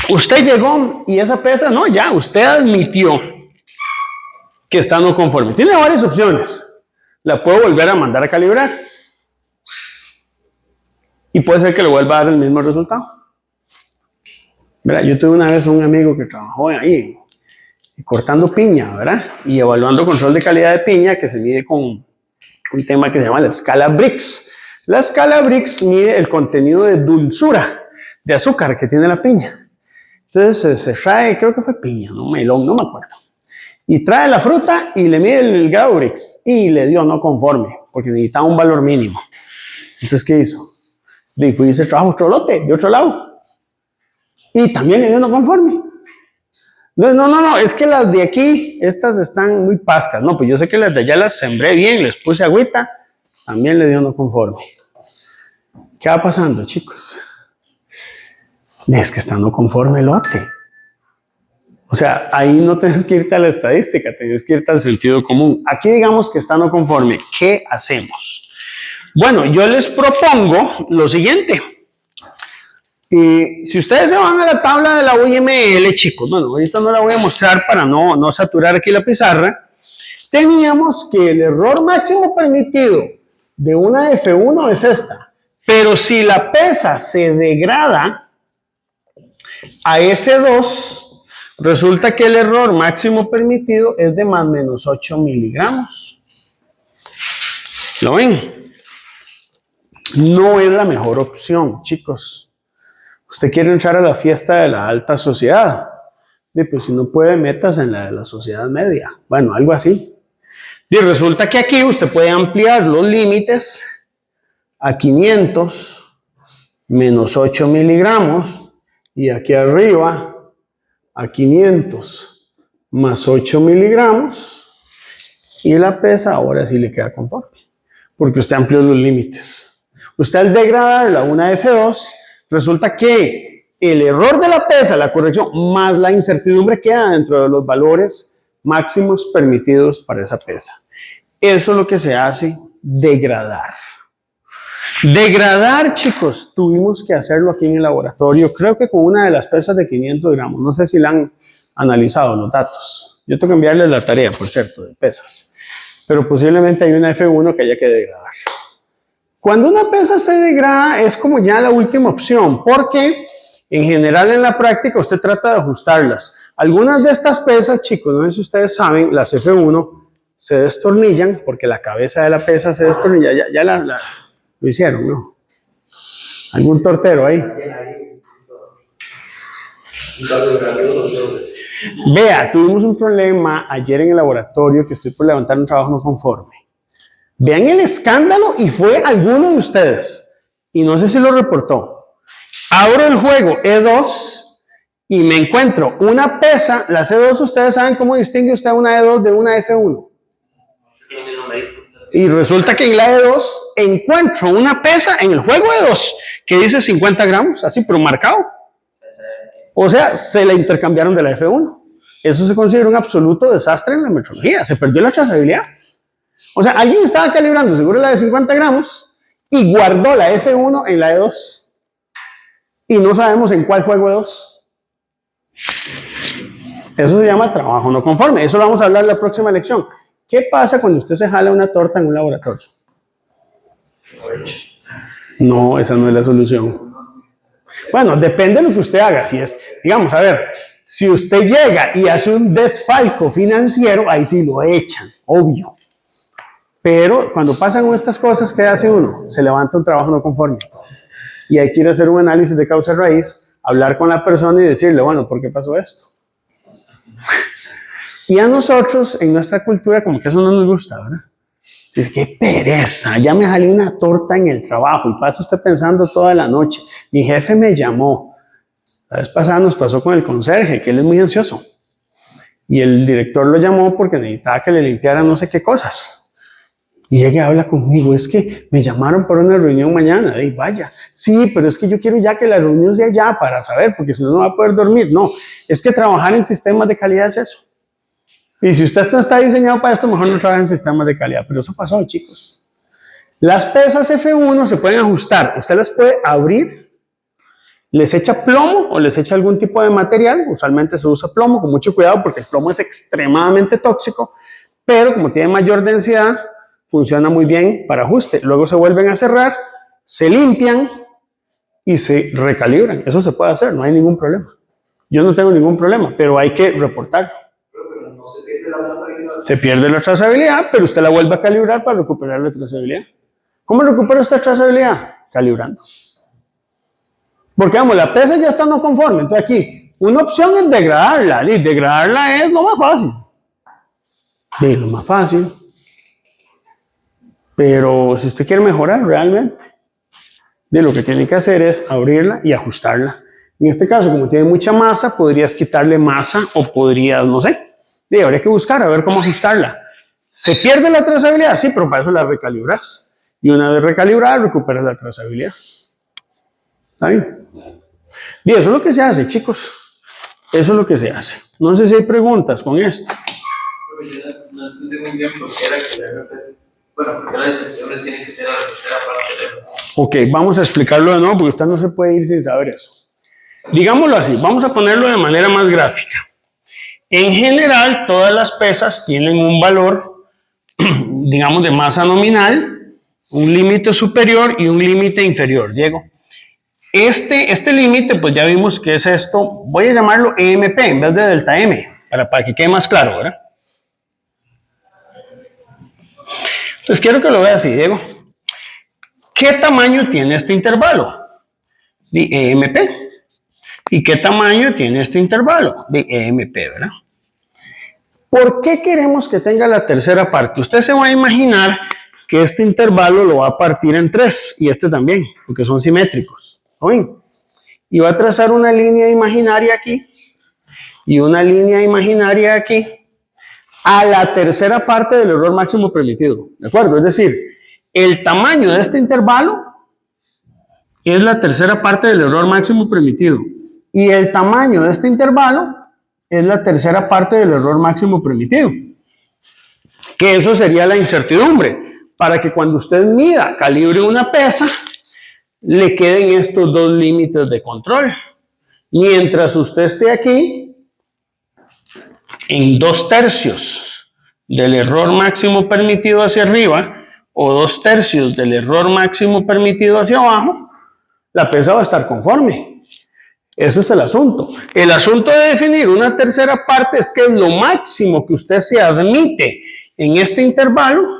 Usted llegó y esa pesa, no, ya, usted admitió que está no conforme. Tiene varias opciones. La puedo volver a mandar a calibrar. Y puede ser que le vuelva a dar el mismo resultado. ¿Verdad? Yo tuve una vez un amigo que trabajó ahí cortando piña, ¿verdad? Y evaluando control de calidad de piña que se mide con un tema que se llama la escala Brix. La escala Brix mide el contenido de dulzura, de azúcar que tiene la piña. Entonces se trae, creo que fue piña, no melón, no me acuerdo. Y trae la fruta y le mide el grado Brix y le dio no conforme, porque necesitaba un valor mínimo. Entonces, ¿qué hizo? Le fue y hizo el trabajo otro lote de otro lado. Y también le dio no conforme. No, es que las de aquí, estas están muy pascas. No, pues yo sé que las de allá las sembré bien, les puse agüita, también le dio no conforme. ¿Qué va pasando, chicos? Es que está no conforme el lote. O sea, ahí no tienes que irte a la estadística, tienes que irte al sentido común. Aquí digamos que está no conforme. ¿Qué hacemos? Bueno, yo les propongo lo siguiente. Si ustedes se van a la tabla de la UML, chicos, bueno, ahorita no la voy a mostrar para no saturar aquí la pizarra. Teníamos que el error máximo permitido de una F1 es esta. Pero si la pesa se degrada a F2, resulta que el error máximo permitido es de más o menos 8 miligramos. ¿Lo ven? No es la mejor opción, chicos. Usted quiere entrar a la fiesta de la alta sociedad. Pero si no puede, metas en la de la sociedad media. Bueno, algo así. Y resulta que aquí usted puede ampliar los límites a 500 menos 8 miligramos y aquí arriba a 500 más 8 miligramos y la pesa ahora sí le queda conforme porque usted amplió los límites. Usted al degradarla a una F2 resulta que el error de la pesa, la corrección, más la incertidumbre queda dentro de los valores máximos permitidos para esa pesa. Eso es lo que se hace degradar. Degradar, chicos, tuvimos que hacerlo aquí en el laboratorio, creo que con una de las pesas de 500 gramos. No sé si la han analizado los datos. Yo tengo que enviarles la tarea, por cierto, de pesas. Pero posiblemente hay una F1 que haya que degradar. Cuando una pesa se degrada es como ya la última opción, porque en general en la práctica usted trata de ajustarlas. Algunas de estas pesas, chicos, no sé si ustedes saben, las F1 se destornillan, porque la cabeza de la pesa se destornilla. Ya lo hicieron, ¿no? ¿Algún tortero ahí? Vea, tuvimos un problema ayer en el laboratorio que estoy por levantar un trabajo no conforme. Vean el escándalo y fue alguno de ustedes. Y no sé si lo reportó. Abro el juego E2 y me encuentro una pesa. Las E2, ustedes saben cómo distingue usted una E2 de una F1. Y resulta que en la E2 encuentro una pesa en el juego E2 que dice 50 gramos, así, pero marcado. O sea, se la intercambiaron de la F1. Eso se considera un absoluto desastre en la metrología. Se perdió la trazabilidad. O sea, alguien estaba calibrando seguro la de 50 gramos y guardó la F1 en la E2. Y no sabemos en cuál juego E2. Eso se llama trabajo no conforme. Eso lo vamos a hablar en la próxima lección. ¿Qué pasa cuando usted se jala una torta en un laboratorio? No, esa no es la solución. Bueno, depende de lo que usted haga. Si es, digamos, a ver, si usted llega y hace un desfalco financiero, ahí sí lo echan, obvio. Pero cuando pasan estas cosas, ¿qué hace uno? Se levanta un trabajo no conforme. Y hay que ir a hacer un análisis de causa raíz, hablar con la persona y decirle, bueno, ¿por qué pasó esto? Y a nosotros, en nuestra cultura, como que eso no nos gusta, ¿verdad? Dice, qué pereza, ya me jalé una torta en el trabajo y pasa usted pensando toda la noche. Mi jefe me llamó. La vez pasada nos pasó con el conserje, que él es muy ansioso. Y el director lo llamó porque necesitaba que le limpiara no sé qué cosas. Y ella habla conmigo, es que me llamaron para una reunión mañana. Y vaya, sí, pero es que yo quiero ya que la reunión sea ya para saber, porque si no, no va a poder dormir. No, es que trabajar en sistemas de calidad es eso. Y si usted no está diseñado para esto, mejor no trabaja en sistemas de calidad. Pero eso pasó, chicos. Las pesas F1 se pueden ajustar. Usted las puede abrir, les echa plomo o les echa algún tipo de material. Usualmente se usa plomo, con mucho cuidado, porque el plomo es extremadamente tóxico. Pero como tiene mayor densidad, funciona muy bien para ajuste. Luego se vuelven a cerrar, se limpian y se recalibran. Eso se puede hacer, no hay ningún problema. Yo no tengo ningún problema, pero hay que reportarlo. Pero no se pierde la trazabilidad. Se pierde la trazabilidad, pero usted la vuelve a calibrar para recuperar la trazabilidad. ¿Cómo recupera esta trazabilidad? Calibrando. Porque, vamos, la pesa ya está no conforme. Entonces aquí, una opción es degradarla. Y degradarla es lo más fácil. De lo más fácil. Pero si usted quiere mejorar realmente, lo que tiene que hacer es abrirla y ajustarla. En este caso, como tiene mucha masa, podrías quitarle masa o podrías, no sé, habría que buscar a ver cómo ajustarla. ¿Se pierde la trazabilidad? Sí, pero para eso la recalibras. Y una vez recalibrada, recuperas la trazabilidad. ¿Está bien? Bien, eso es lo que se hace, chicos. Eso es lo que se hace. No sé si hay preguntas con esto. Pero yo no entendí muy bien por qué era que la RP, bueno, porque la incertidumbre tiene que ser la tercera parte de... Ok, vamos a explicarlo de nuevo porque usted no se puede ir sin saber eso. Digámoslo así, vamos a ponerlo de manera más gráfica. En general, todas las pesas tienen un valor, digamos, de masa nominal, un límite superior y un límite inferior, Diego. Este límite, pues ya vimos que es esto, voy a llamarlo EMP en vez de delta M, para que quede más claro, ¿verdad? Entonces quiero que lo vea así, Diego. ¿Qué tamaño tiene este intervalo? De EMP. ¿Y qué tamaño tiene este intervalo? De EMP, ¿verdad? ¿Por qué queremos que tenga la tercera parte? Usted se va a imaginar que este intervalo lo va a partir en 3 y este también, porque son simétricos. ¿Oyen? Y va a trazar una línea imaginaria aquí y una línea imaginaria aquí a la tercera parte del error máximo permitido. ¿De acuerdo? Es decir, el tamaño de este intervalo es la tercera parte del error máximo permitido. Y el tamaño de este intervalo es la tercera parte del error máximo permitido. Que eso sería la incertidumbre. Para que cuando usted mida, calibre una pesa, le queden estos dos límites de control. Mientras usted esté aquí, en 2/3 del error máximo permitido hacia arriba o 2/3 del error máximo permitido hacia abajo, la pesa va a estar conforme. Ese es el asunto. El asunto de definir una tercera parte es que es lo máximo que usted se admite en este intervalo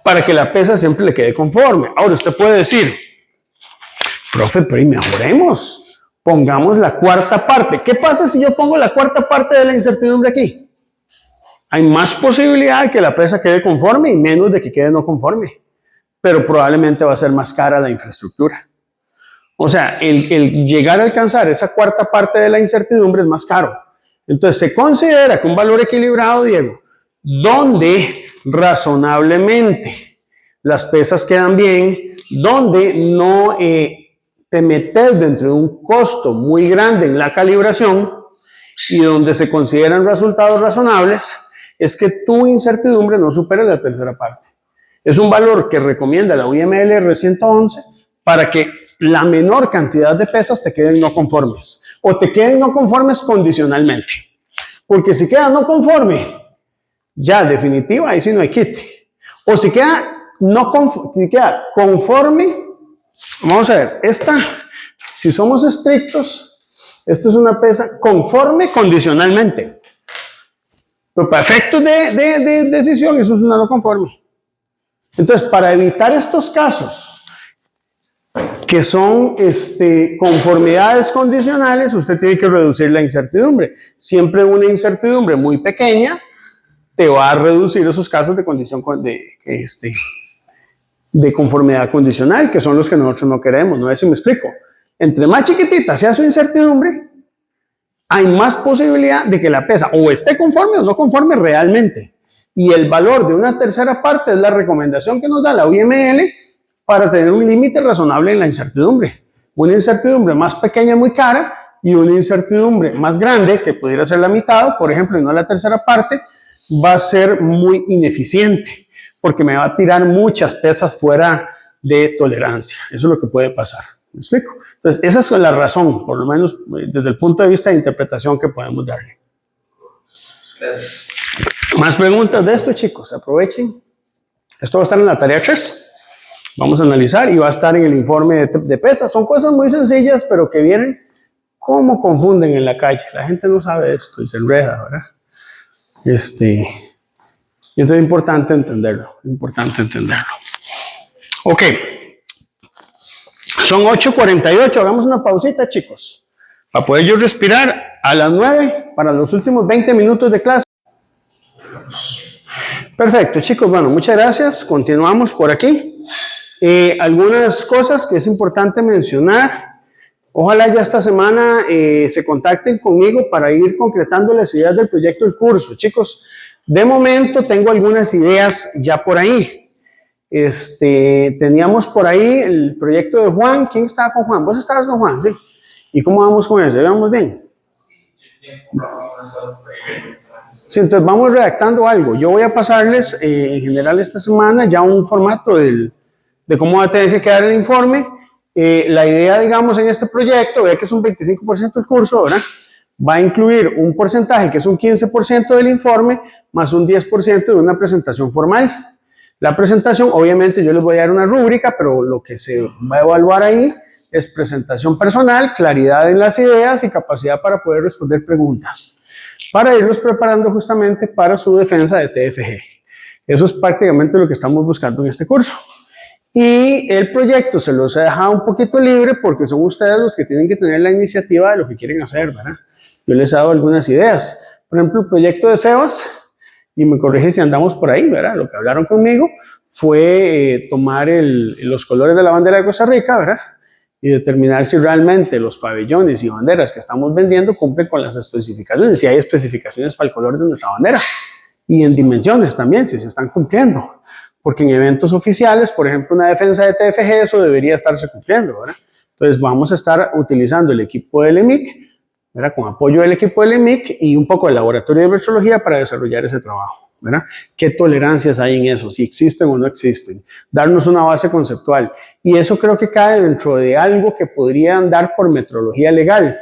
para que la pesa siempre le quede conforme. Ahora usted puede decir, profe, pero mejoremos, pongamos la cuarta parte. ¿Qué pasa si yo pongo la cuarta parte de la incertidumbre aquí? Hay más posibilidad de que la pesa quede conforme y menos de que quede no conforme. Pero probablemente va a ser más cara la infraestructura. O sea, el llegar a alcanzar esa cuarta parte de la incertidumbre es más caro. Entonces, se considera que un valor equilibrado, Diego, donde razonablemente las pesas quedan bien, donde no te metes dentro de un costo muy grande en la calibración y donde se consideran resultados razonables, es que tu incertidumbre no supere la tercera parte. Es un valor que recomienda la UIML R111 para que la menor cantidad de pesas te queden no conformes o te queden no conformes condicionalmente. Porque si queda no conforme, ya definitiva, ahí sí no hay quite. O si queda, si queda conforme, vamos a ver, si somos estrictos, esto es una pesa conforme condicionalmente. Pero para efectos de decisión, eso es una no conforme. Entonces, para evitar estos casos, que son conformidades condicionales, usted tiene que reducir la incertidumbre. Siempre una incertidumbre muy pequeña te va a reducir esos casos de condición de conformidad condicional, que son los que nosotros no queremos. No sé si me explico. Entre más chiquitita sea su incertidumbre, hay más posibilidad de que la pesa o esté conforme o no conforme realmente. Y el valor de una tercera parte es la recomendación que nos da la UIML para tener un límite razonable en la incertidumbre. Una incertidumbre más pequeña muy cara y una incertidumbre más grande, que pudiera ser la mitad, por ejemplo, y no la tercera parte, va a ser muy ineficiente, porque me va a tirar muchas pesas fuera de tolerancia. Eso es lo que puede pasar. ¿Me explico? Entonces, esa es la razón, por lo menos desde el punto de vista de interpretación que podemos darle. Gracias. ¿Más preguntas de esto, chicos? Aprovechen. Esto va a estar en la tarea 3. Vamos a analizar y va a estar en el informe de pesas. Son cosas muy sencillas, pero que vienen cómo confunden en la calle. La gente no sabe esto y se enreda, ¿verdad? Y esto es importante entenderlo. Ok. Son 8:48. Hagamos una pausita, chicos. Para poder yo respirar a las 9 para los últimos 20 minutos de clase. Perfecto, chicos. Bueno, muchas gracias. Continuamos por aquí. Algunas cosas que es importante mencionar. Ojalá ya esta semana se contacten conmigo para ir concretando las ideas del proyecto del curso. Chicos, de momento tengo algunas ideas ya por ahí. Teníamos por ahí el proyecto de Juan. ¿Quién estaba con Juan? ¿Vos estabas con Juan? Sí. ¿Y cómo vamos con ese? ¿Vamos bien? Sí, entonces vamos redactando algo. Yo voy a pasarles en general esta semana ya un formato de cómo va a tener que quedar el informe. La idea, digamos, en este proyecto, vea que es un 25% del curso, ¿verdad? Va a incluir un porcentaje que es un 15% del informe más un 10% de una presentación formal. La presentación, obviamente, yo les voy a dar una rúbrica, pero lo que se va a evaluar ahí es presentación personal, claridad en las ideas y capacidad para poder responder preguntas, para irlos preparando justamente para su defensa de TFG. Eso es prácticamente lo que estamos buscando en este curso. Y el proyecto se los he dejado un poquito libre porque son ustedes los que tienen que tener la iniciativa de lo que quieren hacer, ¿verdad? Yo les he dado algunas ideas. Por ejemplo, el proyecto de Sebas, y me corrige si andamos por ahí, ¿verdad? Lo que hablaron conmigo fue tomar los colores de la bandera de Costa Rica, ¿verdad? Y determinar si realmente los pabellones y banderas que estamos vendiendo cumplen con las especificaciones, si hay especificaciones para el color de nuestra bandera. Y en dimensiones también, si se están cumpliendo. Porque en eventos oficiales, por ejemplo, una defensa de TFG, eso debería estarse cumpliendo, ¿verdad? Entonces vamos a estar utilizando el equipo del EMIC, ¿verdad? Con apoyo del equipo del EMIC y un poco del laboratorio de metrología para desarrollar ese trabajo, ¿verdad? ¿Qué tolerancias hay en eso? Si existen o no existen. Darnos una base conceptual. Y eso creo que cae dentro de algo que podría andar por metrología legal,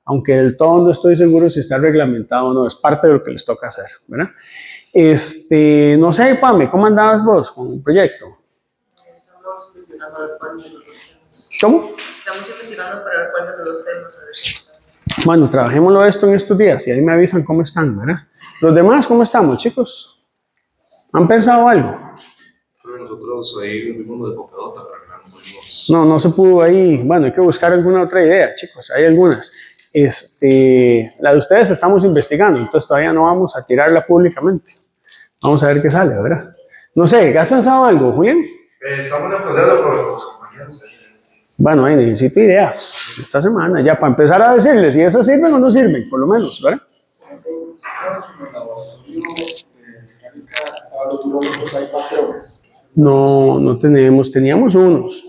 aunque del todo no estoy seguro si está reglamentado o no. Es parte de lo que les toca hacer, ¿verdad? No sé, Pame, ¿cómo andabas vos con el proyecto? Estamos investigando a ver cuál de los temas. ¿Cómo? Estamos investigando para ver cuál de los temas. A ver si está. Bueno, trabajémoslo esto en estos días y ahí me avisan cómo están, ¿verdad? Los demás, ¿cómo estamos, chicos? ¿Han pensado algo? Pero nosotros ahí vimos de Popadota, pero no pudimos. No se pudo ahí. Bueno, hay que buscar alguna otra idea, chicos. Hay algunas. La de ustedes estamos investigando, entonces todavía no vamos a tirarla públicamente. Vamos a ver qué sale, ¿verdad? No sé, ¿has pensado algo, Julián? Estamos en proceso con los compañeros. Bueno, ahí necesito ideas esta semana, ya para empezar a decirles si esas sirven o no sirven, por lo menos, ¿verdad? No teníamos unos,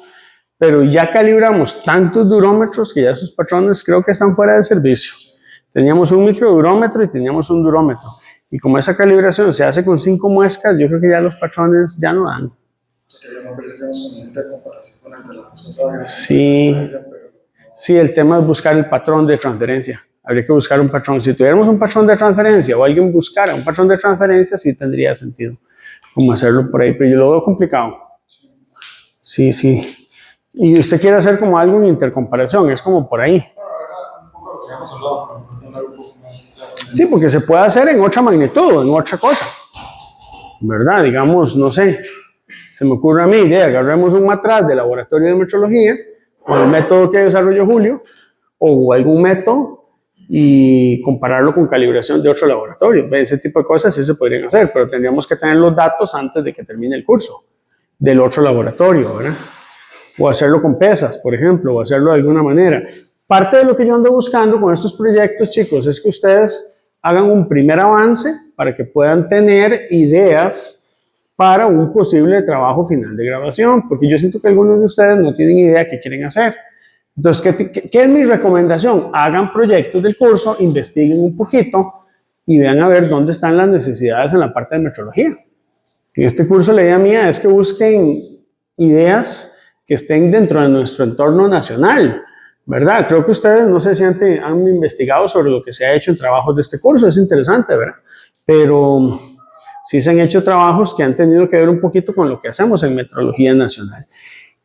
pero ya calibramos tantos durómetros que ya esos patrones creo que están fuera de servicio. Teníamos un microdurómetro y teníamos un durómetro. Y como esa calibración se hace con 5 muescas, yo creo que ya los patrones ya no dan. Sí, el tema es buscar el patrón de transferencia. Habría que buscar un patrón. Si tuviéramos un patrón de transferencia o alguien buscara un patrón de transferencia, sí tendría sentido como hacerlo por ahí, pero yo lo veo complicado. Sí. Y usted quiere hacer como algo en intercomparación, es como por ahí. Sí, porque se puede hacer en otra magnitud, en otra cosa. ¿Verdad? Digamos, no sé, se me ocurre a mí, agarremos un matraz de laboratorio de metrología, o el método que desarrolló Julio, o algún método, y compararlo con calibración de otro laboratorio. Ese tipo de cosas sí se podrían hacer, pero tendríamos que tener los datos antes de que termine el curso del otro laboratorio, ¿verdad? O hacerlo con pesas, por ejemplo, o hacerlo de alguna manera. Parte de lo que yo ando buscando con estos proyectos, chicos, es que ustedes hagan un primer avance para que puedan tener ideas para un posible trabajo final de grabación, porque yo siento que algunos de ustedes no tienen idea qué quieren hacer. Entonces, ¿qué es mi recomendación? Hagan proyectos del curso, investiguen un poquito y vean a ver dónde están las necesidades en la parte de metrología. En este curso la idea mía es que busquen ideas que estén dentro de nuestro entorno nacional, ¿verdad? Creo que ustedes, no sé si han investigado sobre lo que se ha hecho en trabajos de este curso, es interesante, ¿verdad? Pero sí se han hecho trabajos que han tenido que ver un poquito con lo que hacemos en metrología nacional.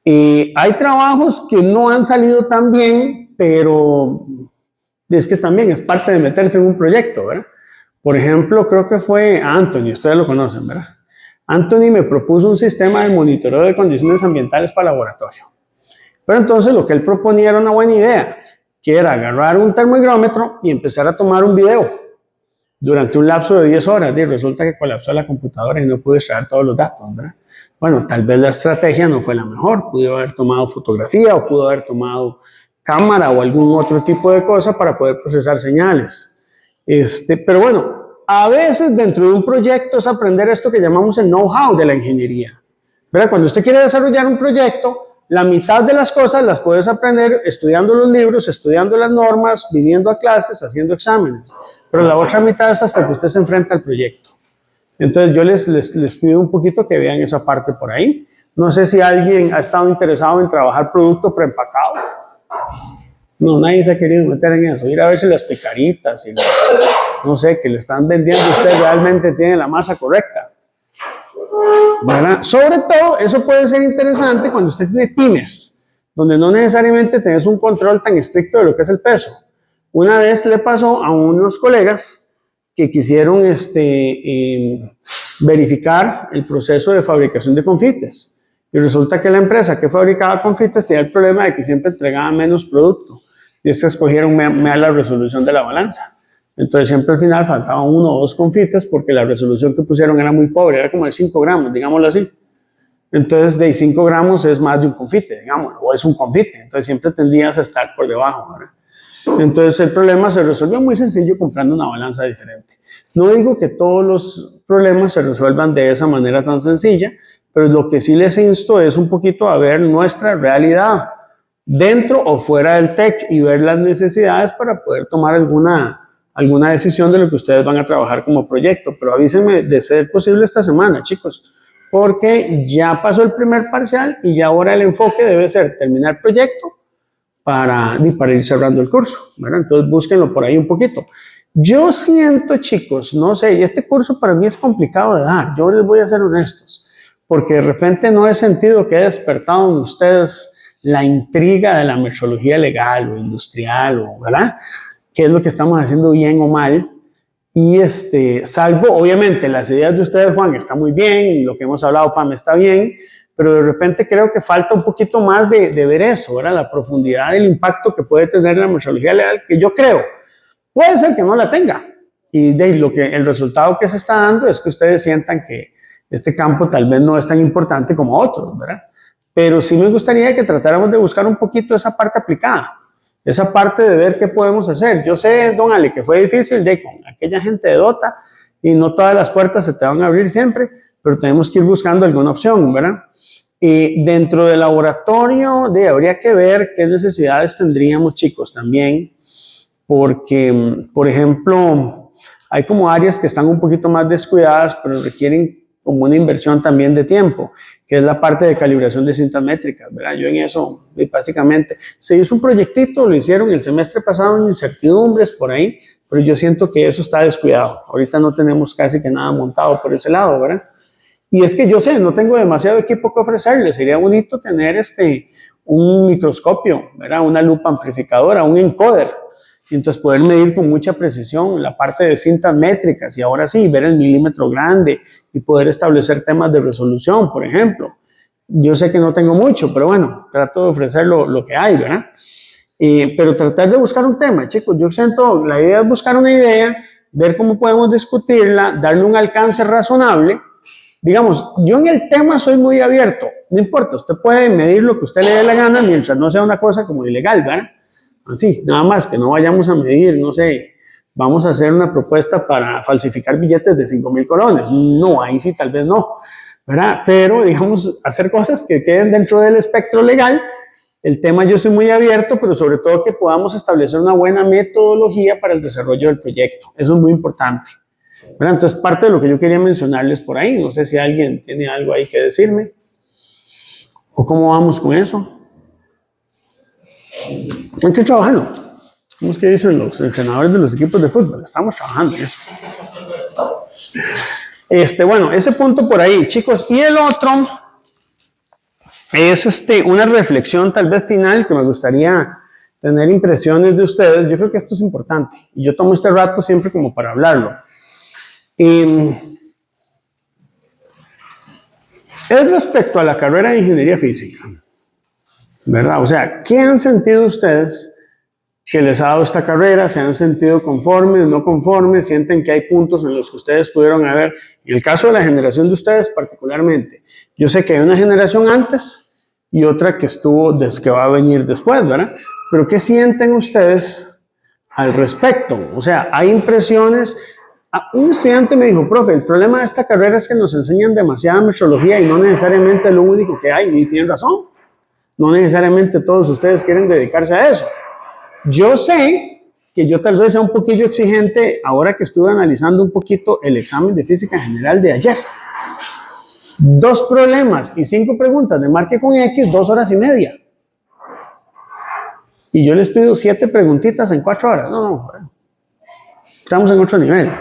Hay trabajos que no han salido tan bien, pero es que también es parte de meterse en un proyecto, ¿verdad? Por ejemplo, creo que fue Anthony, ustedes lo conocen, ¿verdad? Anthony me propuso un sistema de monitoreo de condiciones ambientales para laboratorio. Pero entonces lo que él proponía era una buena idea, que era agarrar un termómetro y empezar a tomar un video durante un lapso de 10 horas. Y resulta que colapsó la computadora y no pude extraer todos los datos, ¿verdad? Bueno, tal vez la estrategia no fue la mejor. Pudo haber tomado fotografía o pudo haber tomado cámara o algún otro tipo de cosa para poder procesar señales. Pero bueno, a veces dentro de un proyecto es aprender esto que llamamos el know-how de la ingeniería. ¿Verdad? Cuando usted quiere desarrollar un proyecto, la mitad de las cosas las puedes aprender estudiando los libros, estudiando las normas, viniendo a clases, haciendo exámenes. Pero la otra mitad es hasta que usted se enfrenta al proyecto. Entonces yo les pido un poquito que vean esa parte por ahí. No sé si alguien ha estado interesado en trabajar producto preempacado. No, nadie se ha querido meter en eso. Ir a ver si las picaritas y no sé, que le están vendiendo, usted realmente tiene la masa correcta. ¿Verdad? Sobre todo, eso puede ser interesante cuando usted tiene pymes, donde no necesariamente tenés un control tan estricto de lo que es el peso. Una vez le pasó a unos colegas que quisieron verificar el proceso de fabricación de confites. Y resulta que la empresa que fabricaba confites tenía el problema de que siempre entregaba menos producto. Y escogieron la resolución de la balanza. Entonces siempre al final faltaban 1 o 2 confites porque la resolución que pusieron era muy pobre, era como de 5 gramos, digámoslo así. Entonces de 5 gramos es más de un confite, digamos, o es un confite. Entonces siempre tendías a estar por debajo, ¿verdad? Entonces el problema se resolvió muy sencillo comprando una balanza diferente. No digo que todos los problemas se resuelvan de esa manera tan sencilla, pero lo que sí les insto es un poquito a ver nuestra realidad dentro o fuera del TEC y ver las necesidades para poder tomar alguna decisión de lo que ustedes van a trabajar como proyecto. Pero avísenme de ser posible esta semana, chicos, porque ya pasó el primer parcial y ya ahora el enfoque debe ser terminar proyecto para ir cerrando el curso, ¿verdad? Entonces búsquenlo por ahí un poquito. Yo siento, chicos, no sé, y este curso para mí es complicado de dar, yo les voy a ser honestos, porque de repente no he sentido que he despertado en ustedes la intriga de la metrología legal o industrial, ¿verdad? Qué es lo que estamos haciendo bien o mal. Y salvo, obviamente, las ideas de ustedes, Juan, está muy bien, lo que hemos hablado, Pam, está bien, pero de repente creo que falta un poquito más de ver eso, ¿verdad? La profundidad del impacto que puede tener la metrología legal, que yo creo, puede ser que no la tenga. Y el resultado que se está dando es que ustedes sientan que este campo tal vez no es tan importante como otros, ¿verdad? Pero sí me gustaría que tratáramos de buscar un poquito esa parte aplicada, esa parte de ver qué podemos hacer. Yo sé, don Ale, que fue difícil con aquella gente de Dota y no todas las puertas se te van a abrir siempre, pero tenemos que ir buscando alguna opción, ¿verdad? Y dentro del laboratorio habría que ver qué necesidades tendríamos, chicos, también, porque, por ejemplo, hay como áreas que están un poquito más descuidadas, pero requieren como una inversión también de tiempo, que es la parte de calibración de cintas métricas, ¿verdad? Yo en eso, básicamente, se hizo un proyectito, lo hicieron el semestre pasado en incertidumbres por ahí, pero yo siento que eso está descuidado. Ahorita no tenemos casi que nada montado por ese lado, ¿verdad? Y es que yo sé, no tengo demasiado equipo que ofrecerles, sería bonito tener un microscopio, ¿verdad? Una lupa amplificadora, un encoder, y entonces poder medir con mucha precisión la parte de cintas métricas y ahora sí, ver el milímetro grande y poder establecer temas de resolución, por ejemplo. Yo sé que no tengo mucho, pero bueno, trato de ofrecer lo que hay, ¿verdad? Pero tratar de buscar un tema, chicos, yo siento, la idea es buscar una idea, ver cómo podemos discutirla, darle un alcance razonable. Digamos, yo en el tema soy muy abierto, no importa, usted puede medir lo que usted le dé la gana mientras no sea una cosa como ilegal, ¿verdad? Así, nada más que no vayamos a medir, no sé, vamos a hacer una propuesta para falsificar billetes de 5,000 colones. No, ahí sí tal vez no, ¿verdad? Pero, digamos, hacer cosas que queden dentro del espectro legal. El tema yo soy muy abierto, pero sobre todo que podamos establecer una buena metodología para el desarrollo del proyecto. Eso es muy importante, ¿verdad? Entonces, parte de lo que yo quería mencionarles por ahí, no sé si alguien tiene algo ahí que decirme, o cómo vamos con eso. Hay que trabajarlo. ¿Cómo es que dicen los entrenadores de los equipos de fútbol? Estamos trabajando en eso. Bueno, ese punto por ahí, chicos. Y el otro es una reflexión tal vez final que me gustaría tener impresiones de ustedes. Yo creo que esto es importante. Y yo tomo este rato siempre como para hablarlo. Es respecto a la carrera de ingeniería física, ¿verdad? O sea, ¿qué han sentido ustedes que les ha dado esta carrera? ¿Se han sentido conformes, no conformes? ¿Sienten que hay puntos en los que ustedes pudieron haber? En el caso de la generación de ustedes particularmente, yo sé que hay una generación antes y otra que va a venir después, ¿verdad? Pero ¿qué sienten ustedes al respecto? O sea, hay impresiones. Un estudiante me dijo, profe, el problema de esta carrera es que nos enseñan demasiada metrología y no necesariamente es lo único que hay. Y tienen razón. No necesariamente todos ustedes quieren dedicarse a eso. Yo sé que yo tal vez sea un poquillo exigente ahora que estuve analizando un poquito el examen de física general de ayer. 2 problemas y 5 preguntas de marque con X, 2 horas y media. Y yo les pido 7 preguntitas en 4 horas. No, estamos en otro nivel.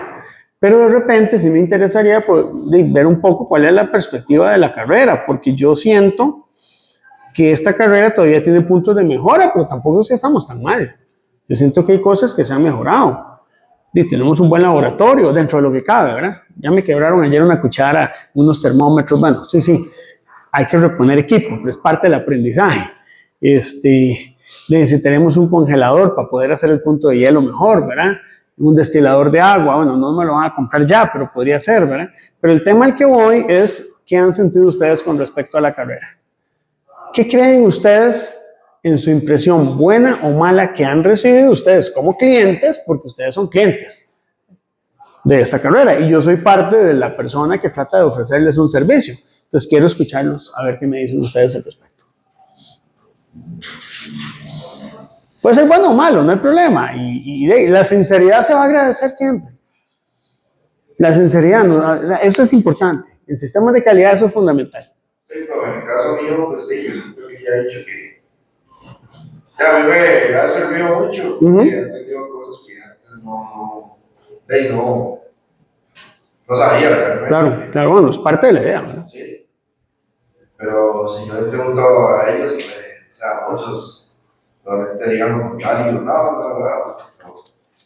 Pero de repente sí me interesaría ver un poco cuál es la perspectiva de la carrera, porque yo siento que esta carrera todavía tiene puntos de mejora, pero tampoco es que estamos tan mal. Yo siento que hay cosas que se han mejorado. Y tenemos un buen laboratorio dentro de lo que cabe, ¿verdad? Ya me quebraron ayer una cuchara, unos termómetros. Bueno, sí, hay que reponer equipo, pero es parte del aprendizaje. Necesitaremos un congelador para poder hacer el punto de hielo mejor, ¿verdad? Un destilador de agua, bueno, no me lo van a comprar ya, pero podría ser, ¿verdad? Pero el tema al que voy es, ¿qué han sentido ustedes con respecto a la carrera? ¿Qué creen ustedes en su impresión buena o mala que han recibido ustedes como clientes? Porque ustedes son clientes de esta carrera y yo soy parte de la persona que trata de ofrecerles un servicio. Entonces quiero escucharlos, a ver qué me dicen ustedes al respecto. Puede ser bueno o malo, no hay problema. Y la sinceridad se va a agradecer siempre. La sinceridad, eso es importante. En sistemas de calidad eso es fundamental. Sí, pero en el caso mío, pues sí, yo creo que ya he dicho que ya a mí me ha servido mucho, porque he aprendido cosas que antes no sabía realmente. Claro, bueno, es parte de la idea, ¿no? Sí, pero si yo les pregunto a ellos, o sea, muchos realmente digan lo contrario, no,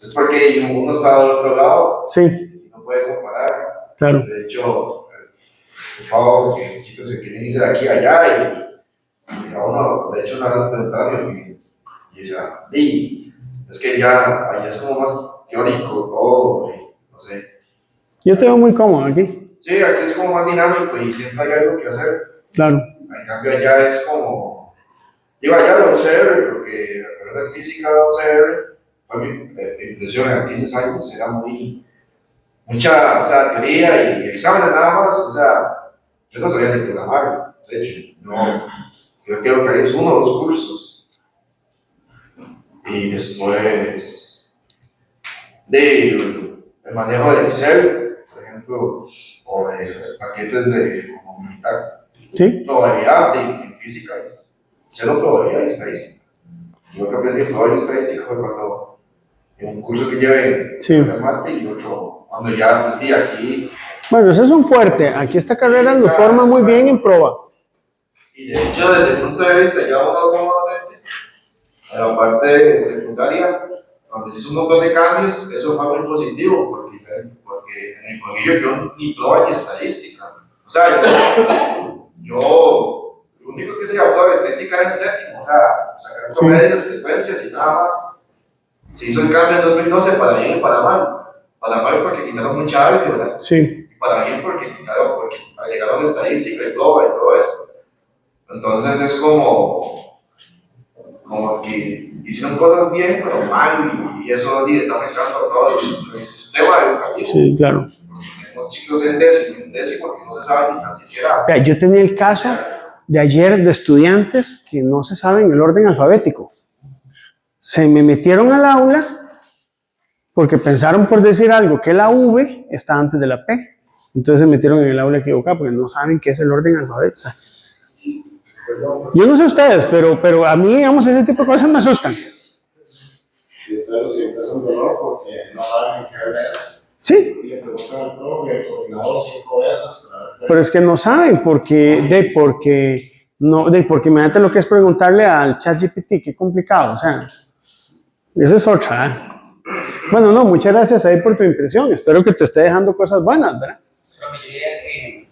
es porque uno está del otro lado Sí, y no puede comparar. claro. De hecho, por favor, que chicos se quieren irse de aquí a allá y a uno, de hecho, una vez me preguntaron y decía, es que ya allá es como más teórico todo, no sé. Yo te veo muy cómodo aquí. Sí, aquí es como más dinámico y siempre hay algo que hacer. Claro. En cambio allá es como, digo allá la UCR, porque la carrera de física de UCR fue mi impresión en aquellos años, era mucha, o sea, teoría y exámenes nada más, o sea, yo no sabía ni programar, de hecho, no, yo creo que hay es 1 o 2 cursos. Y después el manejo de Excel, por ejemplo, o de paquetes de comunidad, Sí. probabilidad en física, cero probabilidad y estadística. Yo que aprendí probabilidad y estadística fue cuando en un curso que llevé en mate y otro, cuando ya pues di aquí. Bueno, eso es un fuerte. Aquí esta carrera lo forma muy bien en prueba. Y de hecho, desde el punto de vista, ya uno como docente, en la parte secundaria, cuando se hizo un montón de cambios, eso fue muy positivo, porque en el colegio yo ni prueba ni estadística. O sea, yo lo único que se llamó de estadística era en séptimo, o sea, sacar promedios, frecuencias y nada más. Se hizo el cambio en 2012 para bien y para mal. Para mal porque quitaron mucha álgebra. Sí. Y para bien porque agregaron estadística y todo eso. Entonces es como que hicieron cosas bien, pero mal, y eso está afectando a todo el sistema educativo. Sí, claro. Tenemos chicos en décimo que no se saben ni siquiera. Yo tenía el caso de ayer de estudiantes que no se saben el orden alfabético. Se me metieron al aula porque pensaron por decir algo que la V está antes de la P. Entonces se metieron en el aula equivocada porque no saben qué es el orden alfabético. O sea, yo no sé ustedes, pero a mí, digamos, ese tipo de cosas me asustan. Y eso siempre es un dolor porque no saben qué hora es. Sí. Y le preguntan al profe, al coordinador 5 veces. Pero es que no saben porque imagínate lo que es preguntarle al ChatGPT, qué complicado, o sea, esa es otra. Bueno, no, muchas gracias ahí por tu impresión, espero que te esté dejando cosas buenas, ¿verdad? Yo diría que,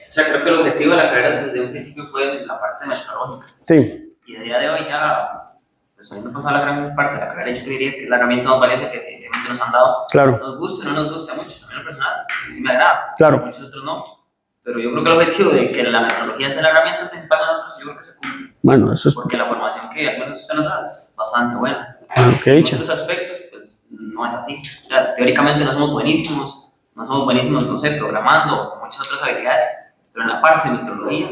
o sea, creo que el objetivo de la carrera desde un principio fue la parte metodológica. Sí. Y a día de hoy ya, pues habiendo pasado la gran parte de la carrera, yo diría que es la herramienta más valiosa que definitivamente nos han dado. Claro. Nos gusta o no nos gusta a muchos, a mí en lo personal, sí me agrada. Claro. A muchos otros no. Pero yo creo que el objetivo de que la metodología sea la herramienta principal de nosotros, yo creo que se cumple. Bueno, eso es. Porque la formación que al menos usted nos da es bastante buena. Ok, En cha. otros aspectos, pues no es así. O sea, teóricamente no somos buenísimos, no sé, programando o muchas otras habilidades, pero en la parte de metrología,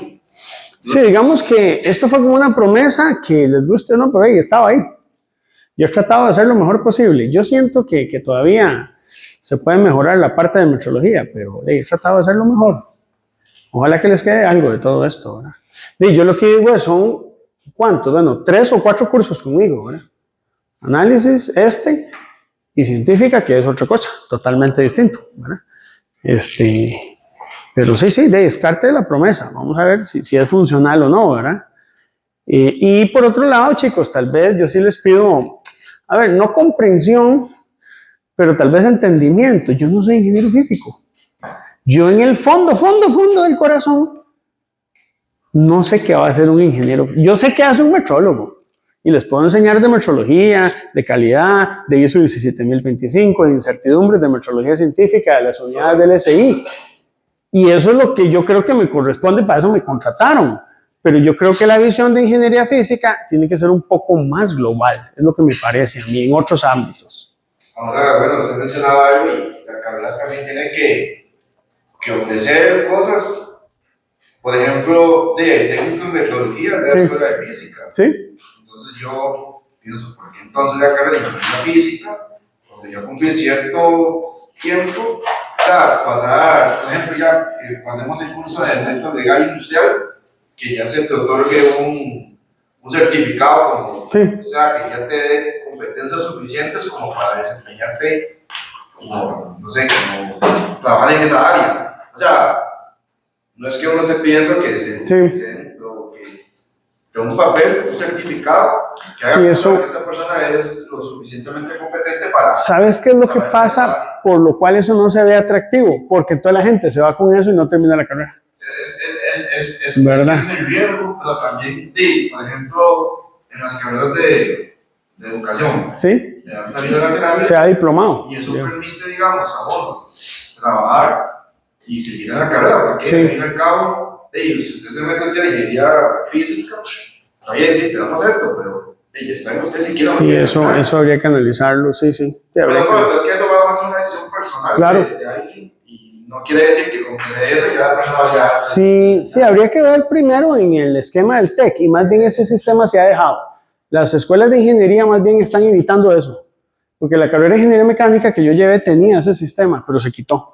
Sí, digamos que esto fue como una promesa que les guste o no, pero ahí estaba ahí. Yo he tratado de hacer lo mejor posible. Yo siento que todavía se puede mejorar la parte de metrología, pero he tratado de hacerlo mejor. Ojalá que les quede algo de todo esto, ¿verdad? Yo lo que digo es, son, ¿cuántos? Bueno, 3 o 4 cursos conmigo, ¿verdad? Análisis, y científica, que es otra cosa, totalmente distinto, ¿verdad? Pero sí, descarte de la promesa. Vamos a ver si es funcional o no, ¿verdad? Y por otro lado, chicos, tal vez yo sí les pido, a ver, no comprensión, pero tal vez entendimiento. Yo no soy ingeniero físico. Yo en el fondo del corazón, no sé qué va a hacer un ingeniero. Yo sé qué hace un metrólogo. Y les puedo enseñar de metrología, de calidad, de ISO 17025, de incertidumbres, de metrología científica, de las unidades del SI. Y eso es lo que yo creo que me corresponde, para eso me contrataron. Pero yo creo que la visión de ingeniería física tiene que ser un poco más global, es lo que me parece a mí, en otros ámbitos. Ahora, bueno, usted mencionaba algo y la carrera también tiene que ofrecer cosas, por ejemplo, de técnico en metodología de la escuela de física. ¿Sí? Entonces yo pienso, ¿por qué entonces la carrera de ingeniería física, donde ya cumplí cierto tiempo, o sea, pasar, por ejemplo, ya pasemos el curso de método legal industrial, que ya se te otorgue un certificado, como, Sí. o sea, que ya te dé competencias suficientes como para desempeñarte como, no sé, como trabajar en esa área. O sea, no es que uno esté pidiendo que que un papel, un certificado, que haga eso, que esta persona es lo suficientemente competente para... ¿Sabes qué es lo que pasa? Por lo cual eso no se ve atractivo, porque toda la gente se va con eso y no termina la carrera. ¿Verdad? Es el riesgo, pero también, por ejemplo, en las carreras de educación, ¿sí? han salido laterales, se ha diplomado. Y eso permite, digamos, a vos trabajar y seguir en la carrera, porque sí. al fin y al cabo, si usted se mete a estudiar ingeniería física, está bien, sí, tenemos esto, pero ya está en usted si quiere. Y eso habría que analizarlo, sí. Pero no, es que eso va a ser una decisión personal claro. de alguien, y no quiere decir que con que sea eso ya la persona vaya a... Sí, habría que ver primero en el esquema del TEC, y más bien ese sistema se ha dejado. Las escuelas de ingeniería más bien están evitando eso, porque la carrera de ingeniería mecánica que yo llevé tenía ese sistema, pero se quitó.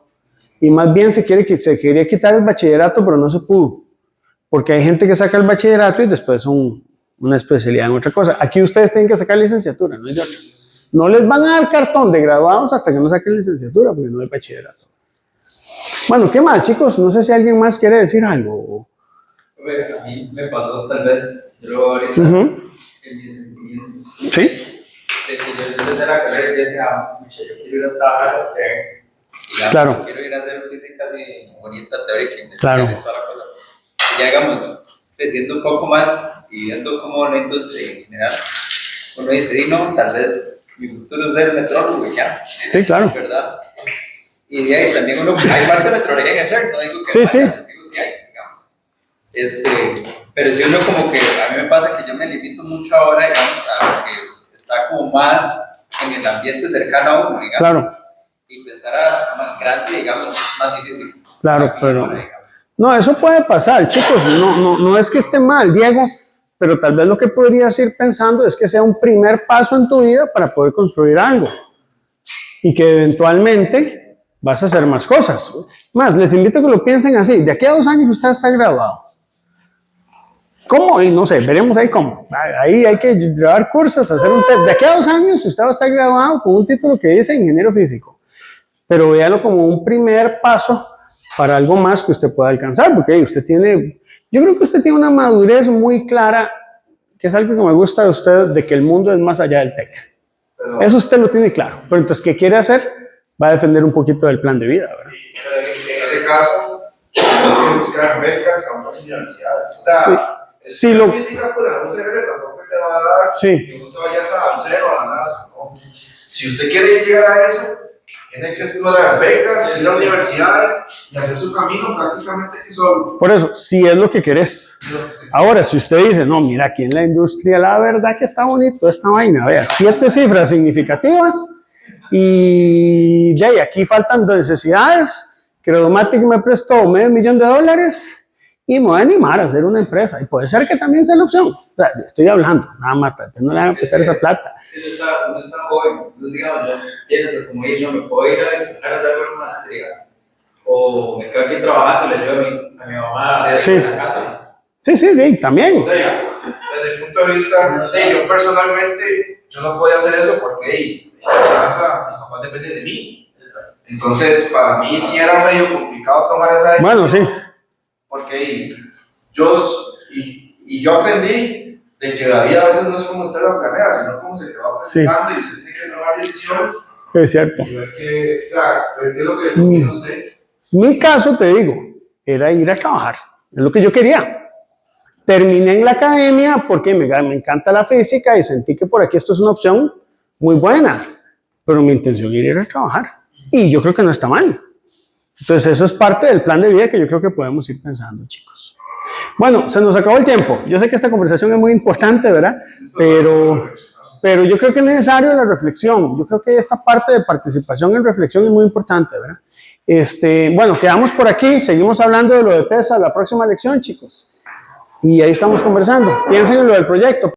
Y más bien se quería quitar el bachillerato, pero no se pudo, porque hay gente que saca el bachillerato y después una especialidad en otra cosa. Aquí ustedes tienen que sacar licenciatura, no hay de otra. No les van a dar cartón de graduados hasta que no saquen licenciatura, porque no hay bachillerato. Bueno, ¿qué más, chicos? No sé si alguien más quiere decir algo. A mí me pasó tal vez, yo ahorita, en mis sentimientos. ¿Sí? De que yo después de la carrera yo decía, yo quiero ir a trabajar a hacer, digamos, claro. Yo quiero ir a hacer física así bonita, teórica, claro. toda la cosa. Y ya digamos, creciendo un poco más y viendo cómo la industria en general, uno dice, no, tal vez mi futuro es ser metrólogo y ya. Sí, claro. ¿Verdad? Y de ahí también hay parte de metrología que hacer, no digo que sí. Digo sí hay, digamos. Pero si uno como que, a mí me pasa que yo me limito mucho ahora, digamos, a que está como más en el ambiente cercano a uno, digamos. Claro. Y pensar a más grande, digamos, más difícil. Claro, pero... No, eso puede pasar, chicos, no es que esté mal, Diego, pero tal vez lo que podrías ir pensando es que sea un primer paso en tu vida para poder construir algo y que eventualmente vas a hacer más cosas. Más, les invito a que lo piensen así, de aquí a 2 años usted está graduado. ¿Cómo? Y no sé, veremos ahí cómo. Ahí hay que llevar cursos, hacer un test. De aquí a 2 años usted va a estar graduado con un título que dice ingeniero físico, pero véalo como un primer paso para algo más que usted pueda alcanzar, porque usted tiene, yo creo que usted tiene una madurez muy clara, que es algo que me gusta de usted, de que el mundo es más allá del TEC. Eso usted lo tiene claro, pero entonces, ¿qué quiere hacer? Va a defender un poquito del plan de vida, ¿verdad? En ese caso, tenemos que buscar becas a otras universidades. O sea, sí, física, pues la UCR tampoco te va a dar que usted vayas a la UCR o a la NASA, ¿no? Si usted quiere llegar a eso, tiene que explorar becas, ir a universidades y hacer su camino prácticamente que solo. Por eso, si es lo que querés. Ahora, si usted dice, no, mira, aquí en la industria la verdad que está bonito esta vaina, vea, 7 cifras significativas y de ahí, aquí faltan necesidades, Credomatic me prestó $500,000 y me voy a animar a hacer una empresa. Y puede ser que también sea la opción. O sea, estoy hablando, nada más, no le van a prestar esa plata. Uno está joven, entonces digamos, yo pienso como ir, no me puedo ir a disfrutar a hacer una maestría. O me quedo aquí trabajando, le ayudo a mi mamá Sí. en la casa. Sí, también. Desde el punto de vista de yo personalmente, yo no podía hacer eso porque en mi casa mis papás dependen de mí. Entonces, para mí sí era medio complicado tomar esa decisión. Bueno, sí. Porque yo aprendí de que la vida a veces no es como usted lo planea, sino como se te va presentando y usted tiene que tomar decisiones Es cierto. y ver qué es lo que opina usted. Mi caso, te digo, era ir a trabajar. Es lo que yo quería. Terminé en la academia porque me encanta la física y sentí que por aquí esto es una opción muy buena. Pero mi intención era ir a trabajar. Y yo creo que no está mal. Entonces eso es parte del plan de vida que yo creo que podemos ir pensando, chicos. Bueno, se nos acabó el tiempo. Yo sé que esta conversación es muy importante, ¿verdad? Pero yo creo que es necesario la reflexión. Yo creo que esta parte de participación en reflexión es muy importante, ¿verdad? Bueno, quedamos por aquí. Seguimos hablando de lo de PESA la próxima lección, chicos. Y ahí estamos conversando. Piensen en lo del proyecto.